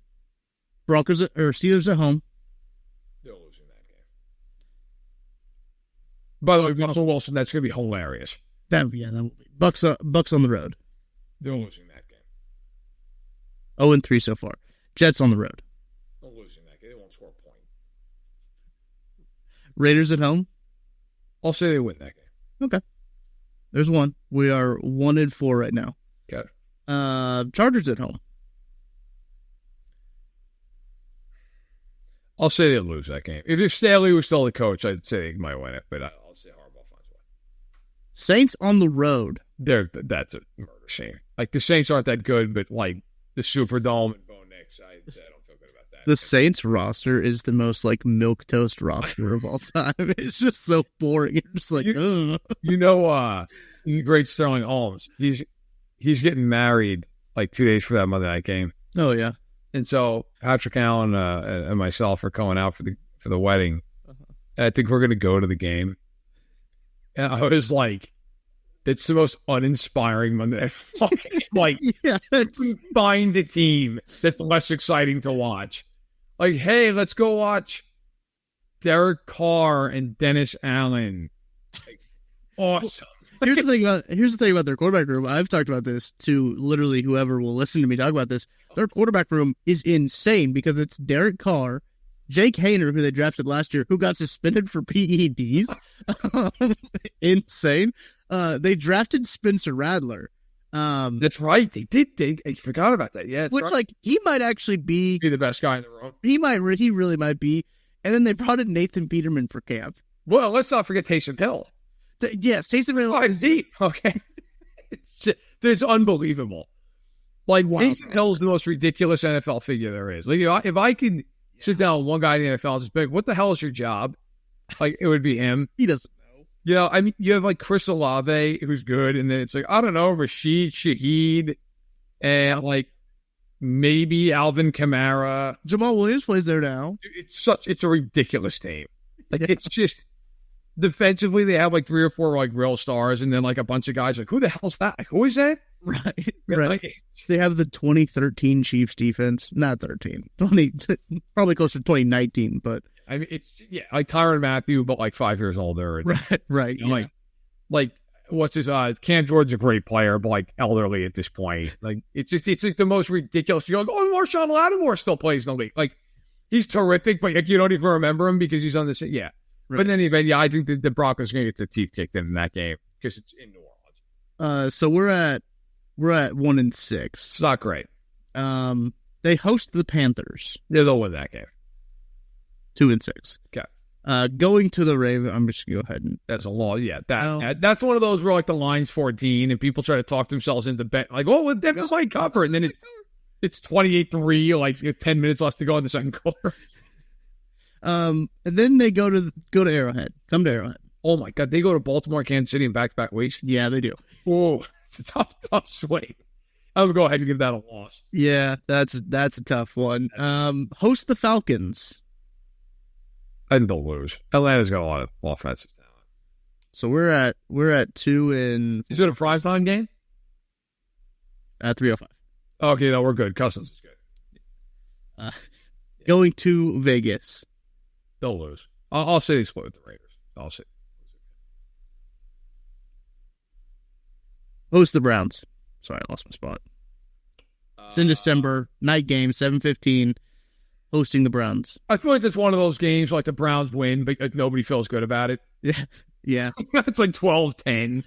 Broncos or Steelers at home. They're losing that game. By the way, Russell Wilson, that's going to be hilarious. That will be. Bucks on the road. They're losing that game. 0-3 so far. Jets on the road. They're losing that game. They won't score a point. Raiders at home. I'll say they win that game. Okay. There's one. We are 1-4 right now. Okay. Chargers at home. I'll say they lose that game. If Staley was still the coach, I'd say they might win it, but I'll say Harbaugh finds one. Saints on the road. That's a murder scene. Like, the Saints aren't that good, but, like, the Superdome and Bo Nix, I don't feel good about that. The Saints roster is the most like milquetoast roster of all time. It's just so boring. You're just like, ugh. Great Sterling Holmes. He's getting married like 2 days for that Monday night game. Oh yeah. And so Patrick Allen and myself are going out for the wedding. And I think we're going to go to the game. And I was like, it's the most uninspiring Monday night. Like, yeah, find a team that's less exciting to watch. Like, hey, let's go watch Derek Carr and Dennis Allen. Like, awesome. Here's the thing about their quarterback room. I've talked about this to literally whoever will listen to me talk about this. Their quarterback room is insane because it's Derek Carr, Jake Haener, who they drafted last year, who got suspended for PEDs. Insane. They drafted Spencer Rattler. That's right. They did. I forgot about that. Yeah, which right. Like he might actually be the best guy in the room. He really might be. And then they brought in Nathan Peterman for camp. Well, let's not forget Taysom Hill. Yes, Taysom Hill. 5 deep. Okay, it's unbelievable. Like, wow. Taysom Hill is the most ridiculous NFL figure there is. Like, if I could sit down with one guy in the NFL and just be like, what the hell is your job? Like, it would be him. He doesn't know. I mean, you have like Chris Olave, who's good, and then it's like, I don't know, Rashid Shaheed, and like maybe Alvin Kamara. Jamal Williams plays there now. It's a ridiculous team. Like, it's just defensively, they have like 3 or 4 like real stars, and then like a bunch of guys like, who the hell's that? Like, who is that? Right. They have the 2013 Chiefs defense, not 13, 20, probably closer to 2019, but. I mean, it's like Tyrann Mathieu, but like 5 years older. And, right. Like what's his? Cam Jordan's a great player, but like elderly at this point. Like it's like the most ridiculous. You're like, oh, Marshawn Lattimore still plays in the league. Like he's terrific, but like, you don't even remember him because he's on the yeah. Right. But in any event, I think the Broncos are gonna get their teeth kicked in that game because it's in New Orleans. So we're at 1-6. It's not great. They host the Panthers. Yeah, they'll win that game. 2-6. Okay. Going to the Ravens. I'm just gonna go ahead and. That's a law. Yeah, that's one of those where like the line's 14 and people try to talk themselves into bet. Like, oh, well, that was like cover, and then it's 28-3. Like 10 minutes left to go in the second quarter. And then they go to Arrowhead. Come to Arrowhead. Oh my God, they go to Baltimore, Kansas City in back-to-back weeks. Yeah, they do. Oh, it's a tough swing. I'm gonna go ahead and give that a loss. Yeah, that's a tough one. Host the Falcons. I think they'll lose. Atlanta's got a lot of offensive talent. So we're at 2. Is it a primetime game? At 3:05. Okay, no, we're good. Cousins is good. Going to Vegas. They'll lose. I'll say they split with the Raiders. I'll say. Host the Browns. Sorry, I lost my spot. It's in December. Night game, 7:15. Hosting the Browns. I feel like it's one of those games like the Browns win, but nobody feels good about it. Yeah. It's like 12-10.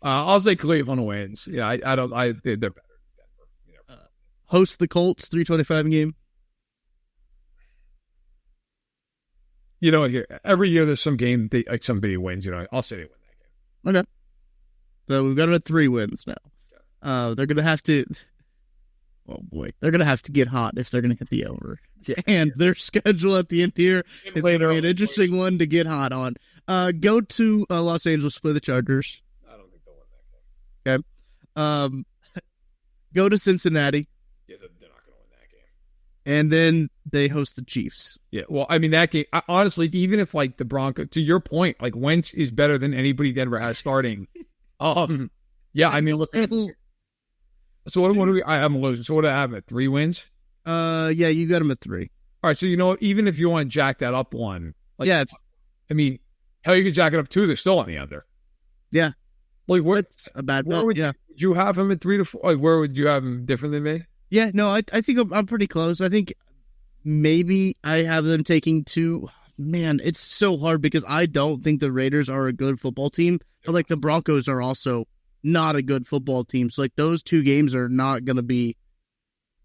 I'll say Cleveland wins. Yeah, they're better. Host the Colts, 3:25 game. Every year there's some game like somebody wins. I'll say they win that game. Okay. So we've got them at 3 wins now. They're gonna have to. Oh boy, they're gonna have to get hot if they're gonna hit the over. Yeah. And their schedule at the end here is going to be an interesting one to get hot on. Go to Los Angeles, play the Chargers. I don't think they'll win that game. Okay. Go to Cincinnati. Yeah, they're not going to win that game. And then they host the Chiefs. Yeah, well, I mean, that game, honestly, even if like the Broncos, to your point, like Wentz is better than anybody Denver has starting. Yeah, I mean, look. So what do we? I'm losing. So what do I have at 3 wins? Yeah, you got them at 3. All right, so even if you want to jack that up one, like, yeah, I mean, hell, you can jack it up 2. They're still on the under. Yeah, like what's a bad bet? Would you have him at 3 to 4? Like, where would you have him different than me? Yeah, no, I think I'm pretty close. I think maybe I have them taking 2. Man, it's so hard because I don't think the Raiders are a good football team, but like the Broncos are also not a good football team. So like those 2 games are not going to be.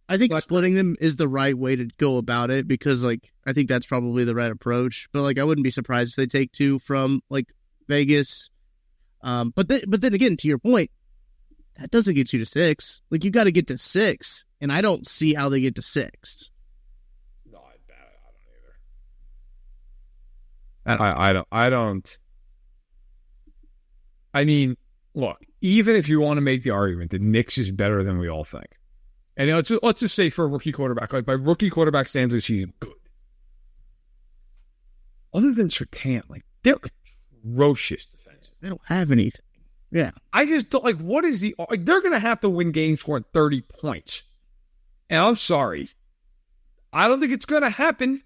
I think splitting them is the right way to go about it because like I think that's probably the right approach. But like I wouldn't be surprised if they take 2 from like Vegas. But then again, to your point, that doesn't get you to 6. Like you got to get to 6, and I don't see how they get to 6. No, I don't. I mean, look, even if you want to make the argument that Nix is better than we all think, and let's just say for a rookie quarterback, like by rookie quarterback standards, he's good. Other than Surtain, like they're atrocious defense. They don't have anything. Yeah, I just don't like. What is they're going to have to win games scoring 30 points, and I'm sorry, I don't think it's going to happen.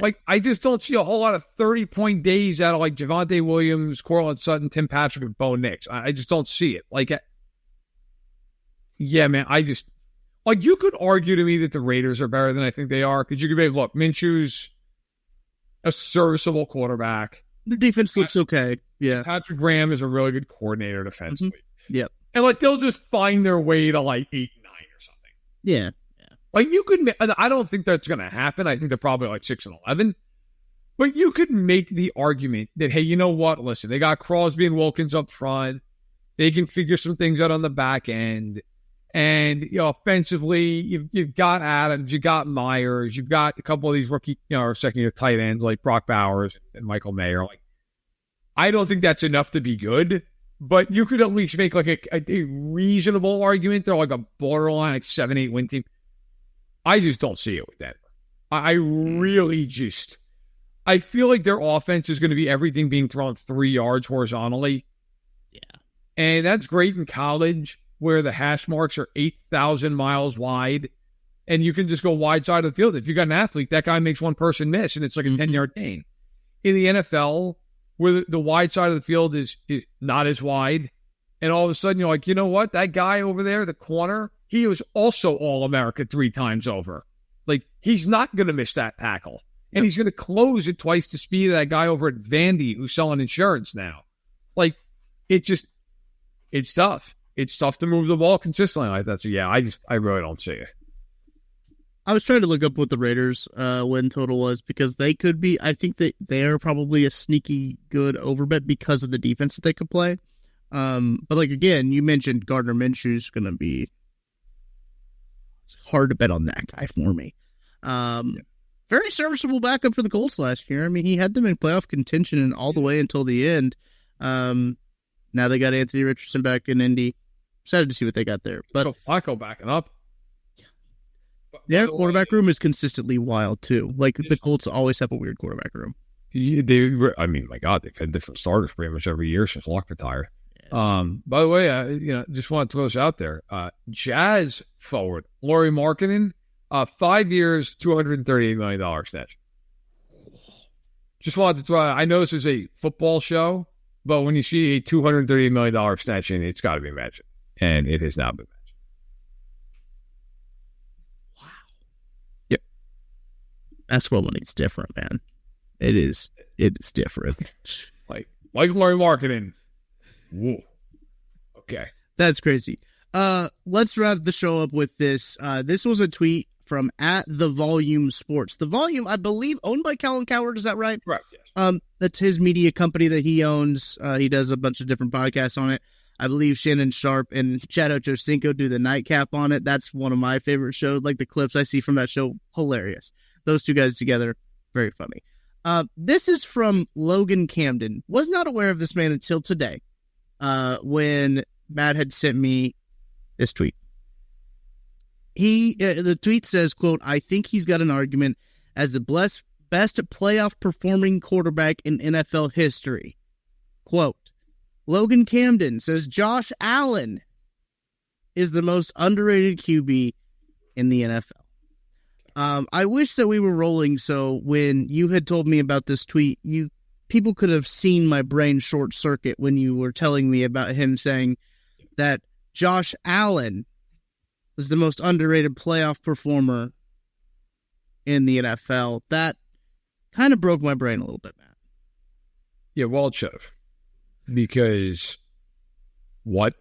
Like, I just don't see a whole lot of 30-point days out of, like, Javonte Williams, Cortland Sutton, Tim Patrick, and Bo Nix. I just don't see it. Like, yeah, man, you could argue to me that the Raiders are better than I think they are, because you could be, look, Minshew's a serviceable quarterback. The defense looks okay. Yeah. Patrick Graham is a really good coordinator defensively. Mm-hmm. Yep. And, like, they'll just find their way to, like, 8-9 or something. Yeah. Like, you could, I don't think that's going to happen. I think they're probably like 6-11. But you could make the argument that, hey, you know what? Listen, they got Crosby and Wilkins up front. They can figure some things out on the back end. And, offensively, you've got Adams, you've got Myers, you've got a couple of these rookie, or second-year tight ends like Brock Bowers and Michael Mayer. Like, I don't think that's enough to be good. But you could at least make like a reasonable argument. They're like a borderline, like 7-8 win team. I just don't see it with Denver. I really just... I feel like their offense is going to be everything being thrown 3 yards horizontally. Yeah. And that's great in college, where the hash marks are 8,000 miles wide, and you can just go wide side of the field. If you got an athlete, that guy makes one person miss, and it's like a 10-yard gain. In the NFL, where the wide side of the field is not as wide, and all of a sudden you're like, you know what? That guy over there, the corner... He was also All-America 3 times over. Like, he's not going to miss that tackle. And he's going to close at twice the speed of that guy over at Vandy who's selling insurance now. Like, it's tough. It's tough to move the ball consistently like that. So, yeah, I really don't see it. I was trying to look up what the Raiders' win total was, because they could be, I think that they are probably a sneaky good overbet because of the defense that they could play. But, like, again, you mentioned Gardner Minshew's going to be... It's hard to bet on that guy for me. Very serviceable backup for the Colts last year. I mean, he had them in playoff contention and all the way until the end. Now they got Anthony Richardson back in Indy. Excited to see what they got there. But Flacco backing up. Their quarterback room is consistently wild, too. Like, the Colts always have a weird quarterback room. My God, they've had different starters pretty much every year since Locke retired. By the way, just want to throw this out there. Jazz forward, Lauri Markkanen, 5 years, $238 million extension. Just wanted to throw out, I know this is a football show, but when you see a $238 million extension, it's got to be mentioned. And it has now been mentioned. Wow. Yep. Basketball money's different, man. It is different. like Lauri Markkanen. Whoa. Okay. That's crazy. Let's wrap the show up with this. This was a tweet from @TheVolume_Sports. The Volume, I believe, owned by Colin Cowherd. Is that right? Right. Yes. That's his media company that he owns. He does a bunch of different podcasts on it. I believe Shannon Sharp and Chad Ochocinco do the nightcap on it. That's one of my favorite shows. Like, the clips I see from that show, hilarious. Those two guys together, very funny. This is from Logan Camden. Was not aware of this man until today. When Matt had sent me this tweet. The tweet says, quote, "I think he's got an argument as the best playoff performing quarterback in NFL history." Quote, Logan Camden says Josh Allen is the most underrated QB in the NFL. I wish that we were rolling, so when you had told me about this tweet, people could have seen my brain short circuit when you were telling me about him saying that Josh Allen was the most underrated playoff performer in the NFL. That kind of broke my brain a little bit, Matt. Yeah, well, it should have. Because what?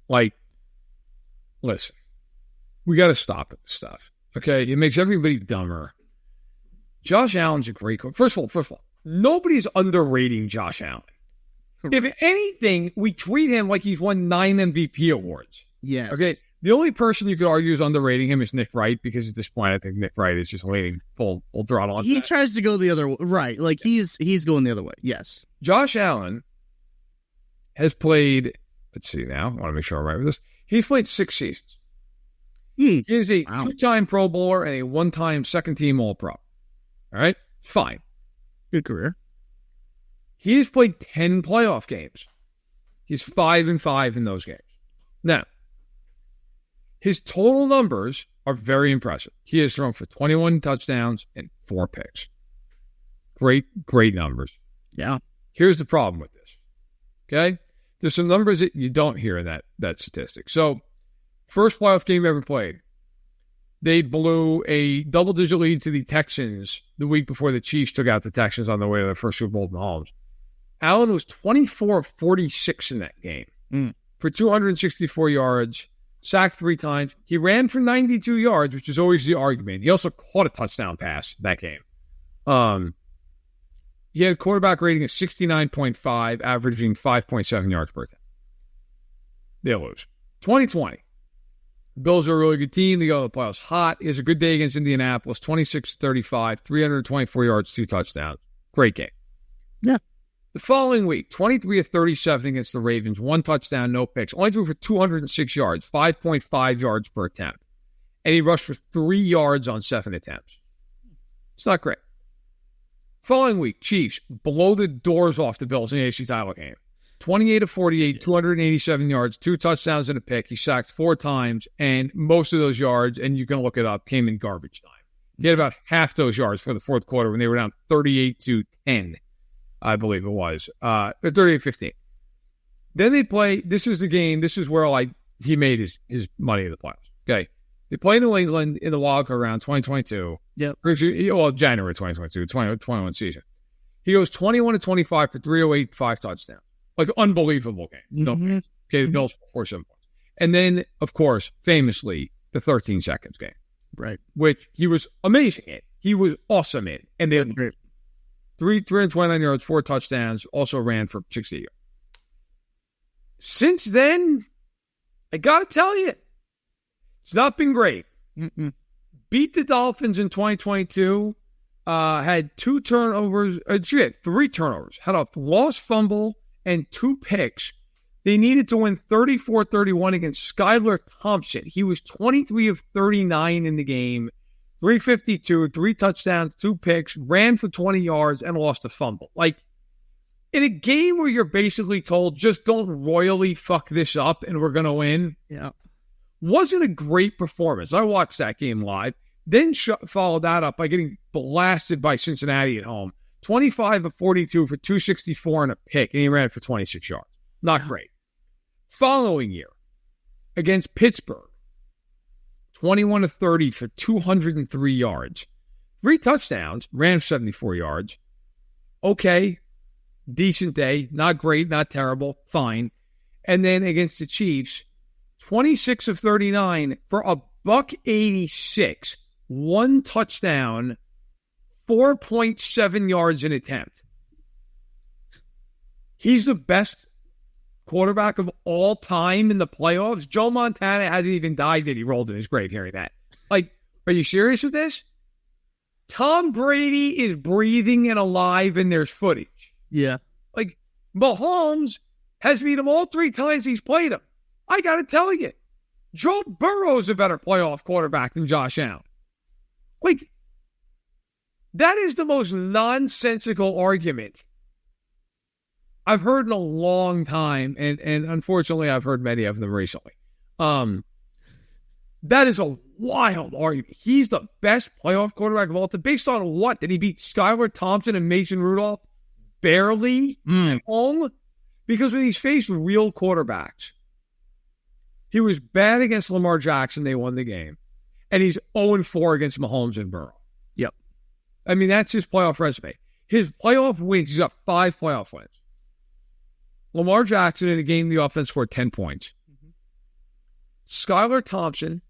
Like, listen, we got to stop at this stuff. Okay? It makes everybody dumber. Josh Allen's a great coach. First of all, nobody's underrating Josh Allen. Correct. If anything, we treat him like he's won 9 MVP awards. Yes. Okay? The only person you could argue is underrating him is Nick Wright, because at this point, I think Nick Wright is just leaning full throttle on He that. tries to go the other way. Right. Like, he's going the other way. Yes. Josh Allen has played, let's see now, I want to make sure I'm right with this. He's played 6 seasons. He is a 2-time Pro Bowler and a 1-time second-team All-Pro. All right? Fine. Good career. He has played 10 playoff games. He's 5-5 in those games. Now, his total numbers are very impressive. He has thrown for 21 touchdowns and 4 picks. Great numbers. Yeah. Here's the problem with this. Okay? There's some numbers that you don't hear in that statistic. So, first playoff game ever played, they blew a double-digit lead to the Texans the week before the Chiefs took out the Texans on their way to their first Super Bowl with Mahomes. Allen was 24 of 46 in that game for 264 yards, sacked 3 times. He ran for 92 yards, which is always the argument. He also caught a touchdown pass that game. He had a quarterback rating of 69.5, averaging 5.7 yards per attempt. They lose. 2020. The Bills are a really good team. They go to the playoffs hot. He has a good day against Indianapolis, 26-35, 324 yards, 2 touchdowns. Great game. Yeah. The following week, 23 of 37 against the Ravens, 1 touchdown, no picks. Only threw for 206 yards, 5.5 yards per attempt. And he rushed for 3 yards on 7 attempts. It's not great. Following week, Chiefs blow the doors off the Bills in the AFC title game. 28 of 48, 287 yards, 2 touchdowns and a pick. He sacked 4 times, and most of those yards, and you can look it up, came in garbage time. He had about half those yards for the fourth quarter when they were down 38-10, I believe it was, 38-15. Then they play. This is the game. This is where he made his money in the playoffs. Okay, they play New England in the wild card round 2022. Yep. Well, January 2022, 2021 season. He goes 21-25 for 308, 5 touchdowns. Like, unbelievable game. No, okay, the Bills 4-7 points. And then, of course, famously, the 13 seconds game. Right. Which he was amazing in. He was awesome in. And then 329 yards, 4 touchdowns, also ran for 60 yards. Since then, I got to tell you, it's not been great. Beat the Dolphins in 2022, had 2 turnovers, she had 3 turnovers, had a lost fumble and 2 picks. They needed to win 34-31 against Skylar Thompson. He was 23 of 39 in the game, 352, 3 touchdowns, 2 picks, ran for 20 yards, and lost a fumble. Like, in a game where you're basically told, just don't royally fuck this up and we're going to win. Yeah. Wasn't a great performance. I watched that game live. Then followed that up by getting blasted by Cincinnati at home. 25 of 42 for 264 and a pick, and he ran for 26 yards. Not great. Following year, against Pittsburgh, 21 of 30 for 203 yards. 3 touchdowns, ran 74 yards. Okay, decent day. Not great, not terrible, fine. And then against the Chiefs, 26 of 39 for a $186, 1 touchdown, 4.7 yards an attempt. He's the best quarterback of all time in the playoffs. Joe Montana hasn't even died yet. He rolled in his grave hearing that. Like, are you serious with this? Tom Brady is breathing and alive, and there's footage. Yeah. Like, Mahomes has beat him all 3 times he's played him. I got to tell you, Joe Burrow's a better playoff quarterback than Josh Allen. Like, that is the most nonsensical argument I've heard in a long time, and unfortunately I've heard many of them recently. That is a wild argument. He's the best playoff quarterback of all time. Based on what? Did he beat Skylar Thompson and Mason Rudolph barely at home? Because when he's faced real quarterbacks, he was bad against Lamar Jackson. They won the game. And he's 0-4 against Mahomes and Burrow. Yep. I mean, that's his playoff resume. His playoff wins, he's got 5 playoff wins. Lamar Jackson, in a game the offense scored 10 points. Skylar Thompson,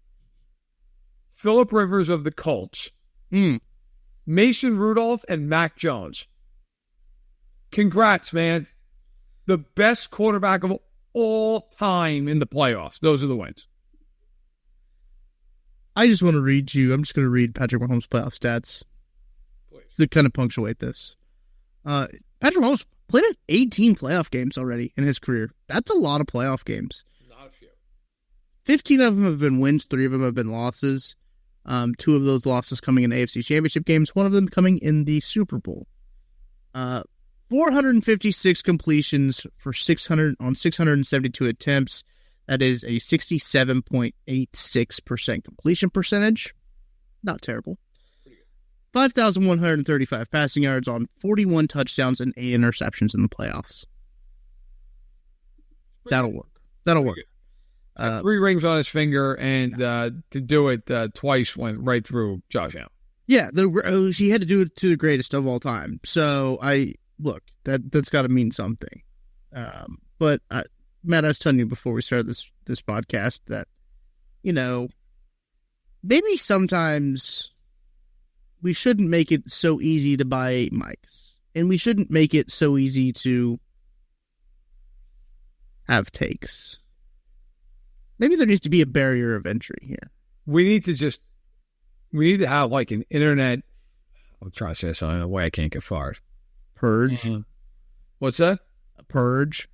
Phillip Rivers of the Colts, Mason Rudolph, and Mac Jones. Congrats, man. The best quarterback of all time in the playoffs. Those are the wins. I just want to read you. I'm just going to read Patrick Mahomes' playoff stats to kind of punctuate this. Patrick Mahomes played his 18 playoff games already in his career. That's a lot of playoff games. Not a few. 15 of them have been wins. 3 of them have been losses. 2 of those losses coming in AFC Championship games. 1 of them coming in the Super Bowl. 456 completions for 672 attempts. That is a 67.86% completion percentage. Not terrible. 5,135 passing yards on 41 touchdowns and 8 interceptions in the playoffs. That'll work. That'll work. 3 rings on his finger, and to do it twice went right through Josh Allen. Yeah, he had to do it to the greatest of all time. So that's got to mean something. But Matt, I was telling you before we started this podcast that, maybe sometimes we shouldn't make it so easy to buy 8 mics, and we shouldn't make it so easy to have takes. Maybe there needs to be a barrier of entry here. We need to have like an internet. I'm trying to say something in a way I can't get fired. Purge. What's that? A purge.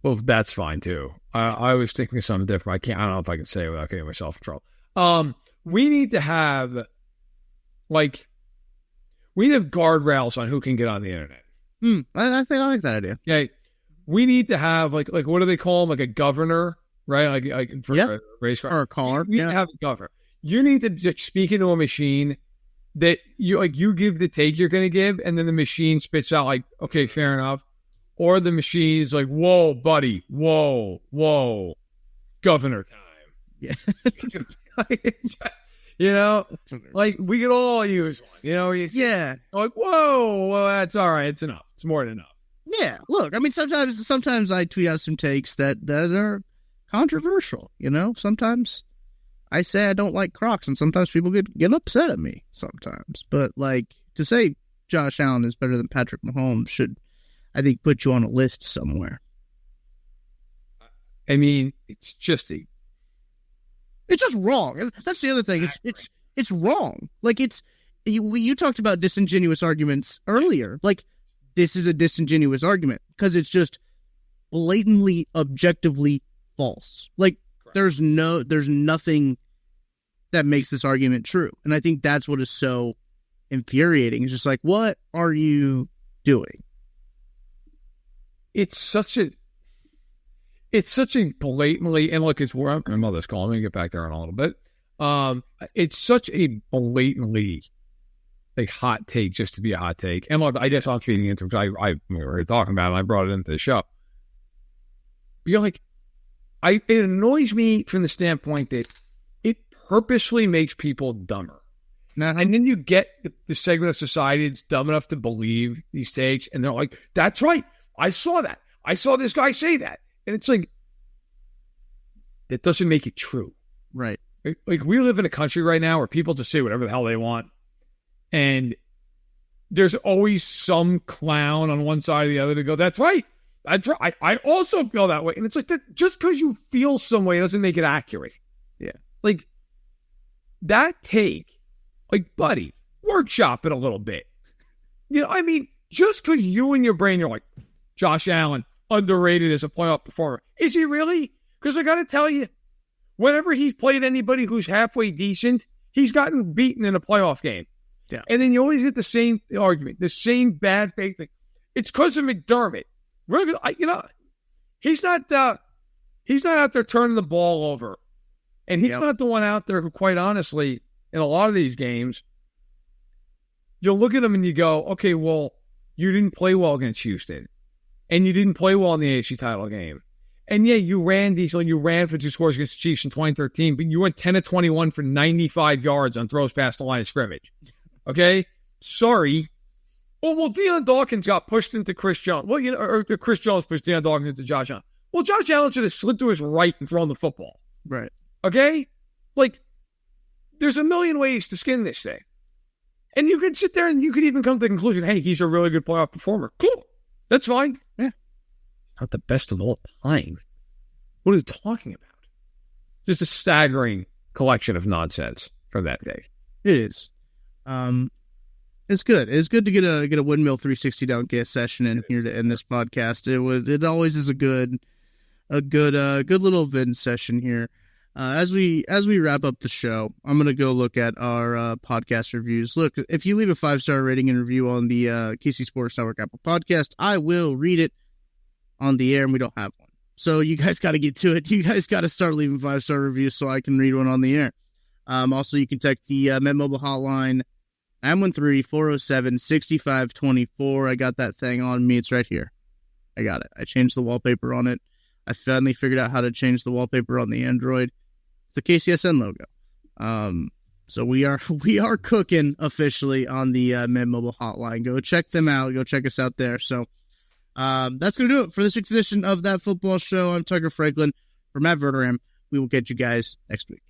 Well, that's fine too. I was thinking of something different. I don't know if I can say it without getting myself in trouble. We need to have guardrails on who can get on the internet. I think I like that idea. Okay. We need to have like what do they call them? Like a governor, right? Like for a race car or a car. You need to have a governor. You need to just speak into a machine that you give the take you're going to give, and then the machine spits out like, okay, fair enough. Or the machine's like, whoa, buddy, whoa, governor time. Yeah. Like we could all use one. Yeah. Like, whoa, well, that's all right. It's enough. It's more than enough. Yeah. Look, I mean, sometimes I tweet out some takes that are controversial. Sometimes I say I don't like Crocs, and sometimes people get upset at me. Sometimes, but to say Josh Allen is better than Patrick Mahomes should, I think, put you on a list somewhere. I mean, it's just wrong. That's the other thing. It's wrong. You talked about disingenuous arguments earlier. This is a disingenuous argument because it's just blatantly, objectively false. There's nothing that makes this argument true. And I think that's what is so infuriating. It's just what are you doing? It's such a blatantly, and look, it's where my mother's calling me. Get back there in a little bit. It's such a blatantly hot take just to be a hot take. And look, I guess I'm feeding into it because we were talking about it and I brought it into the show. It annoys me from the standpoint that it purposely makes people dumber. Uh-huh. And then you get the segment of society that's dumb enough to believe these takes, and they're like, that's right. I saw that. I saw this guy say that. And it's that doesn't make it true. Right. We live in a country right now where people just say whatever the hell they want. And there's always some clown on one side or the other to go, that's right. I also feel that way. And it's that just because you feel some way doesn't make it accurate. Yeah. That take, buddy, workshop it a little bit. Just because you in your brain, you're like, Josh Allen, underrated as a playoff performer. Is he really? Because I got to tell you, whenever he's played anybody who's halfway decent, he's gotten beaten in a playoff game. Yeah. And then you always get the same argument, the same bad faith thing. It's because of McDermott. He's not out there turning the ball over. And he's not the one out there who, quite honestly, in a lot of these games, you'll look at him and you go, okay, well, you didn't play well against Houston. And you didn't play well in the AFC title game. And yeah, you ran for 2 scores against the Chiefs in 2013, but you went 10 of 21 for 95 yards on throws past the line of scrimmage. Okay? Sorry. Well, Deion Dawkins got pushed into Chris Jones. Well, or Chris Jones pushed Deion Dawkins into Josh Allen. Well, Josh Allen should have slid to his right and thrown the football. Right. Okay? There's a million ways to skin this thing. And you could sit there and you could even come to the conclusion, hey, he's a really good playoff performer. Cool. That's fine. Yeah. Not the best of all time. What are you talking about? Just a staggering collection of nonsense from that day. It is. It's good. It's good to get a windmill 360 dunk session in here to end this podcast. It always is a good little Vin session here. As we wrap up the show, I'm gonna go look at our podcast reviews. Look, if you leave a 5-star rating and review on the KC Sports Network Apple Podcast, I will read it on the air, and we don't have one. So you guys got to get to it. You guys got to start leaving 5-star reviews so I can read one on the air. Also, you can text the Met Mobile hotline 913-407-6524. I got that thing on me. It's right here. I got it. I changed the wallpaper on it. I finally figured out how to change the wallpaper on the Android. The KCSN logo. So we are cooking officially on the Met Mobile hotline. Go check them out. Go check us out there. So that's going to do it for this week's edition of That Football Show. I'm Tucker Franklin for Matt Verderame. We will catch you guys next week.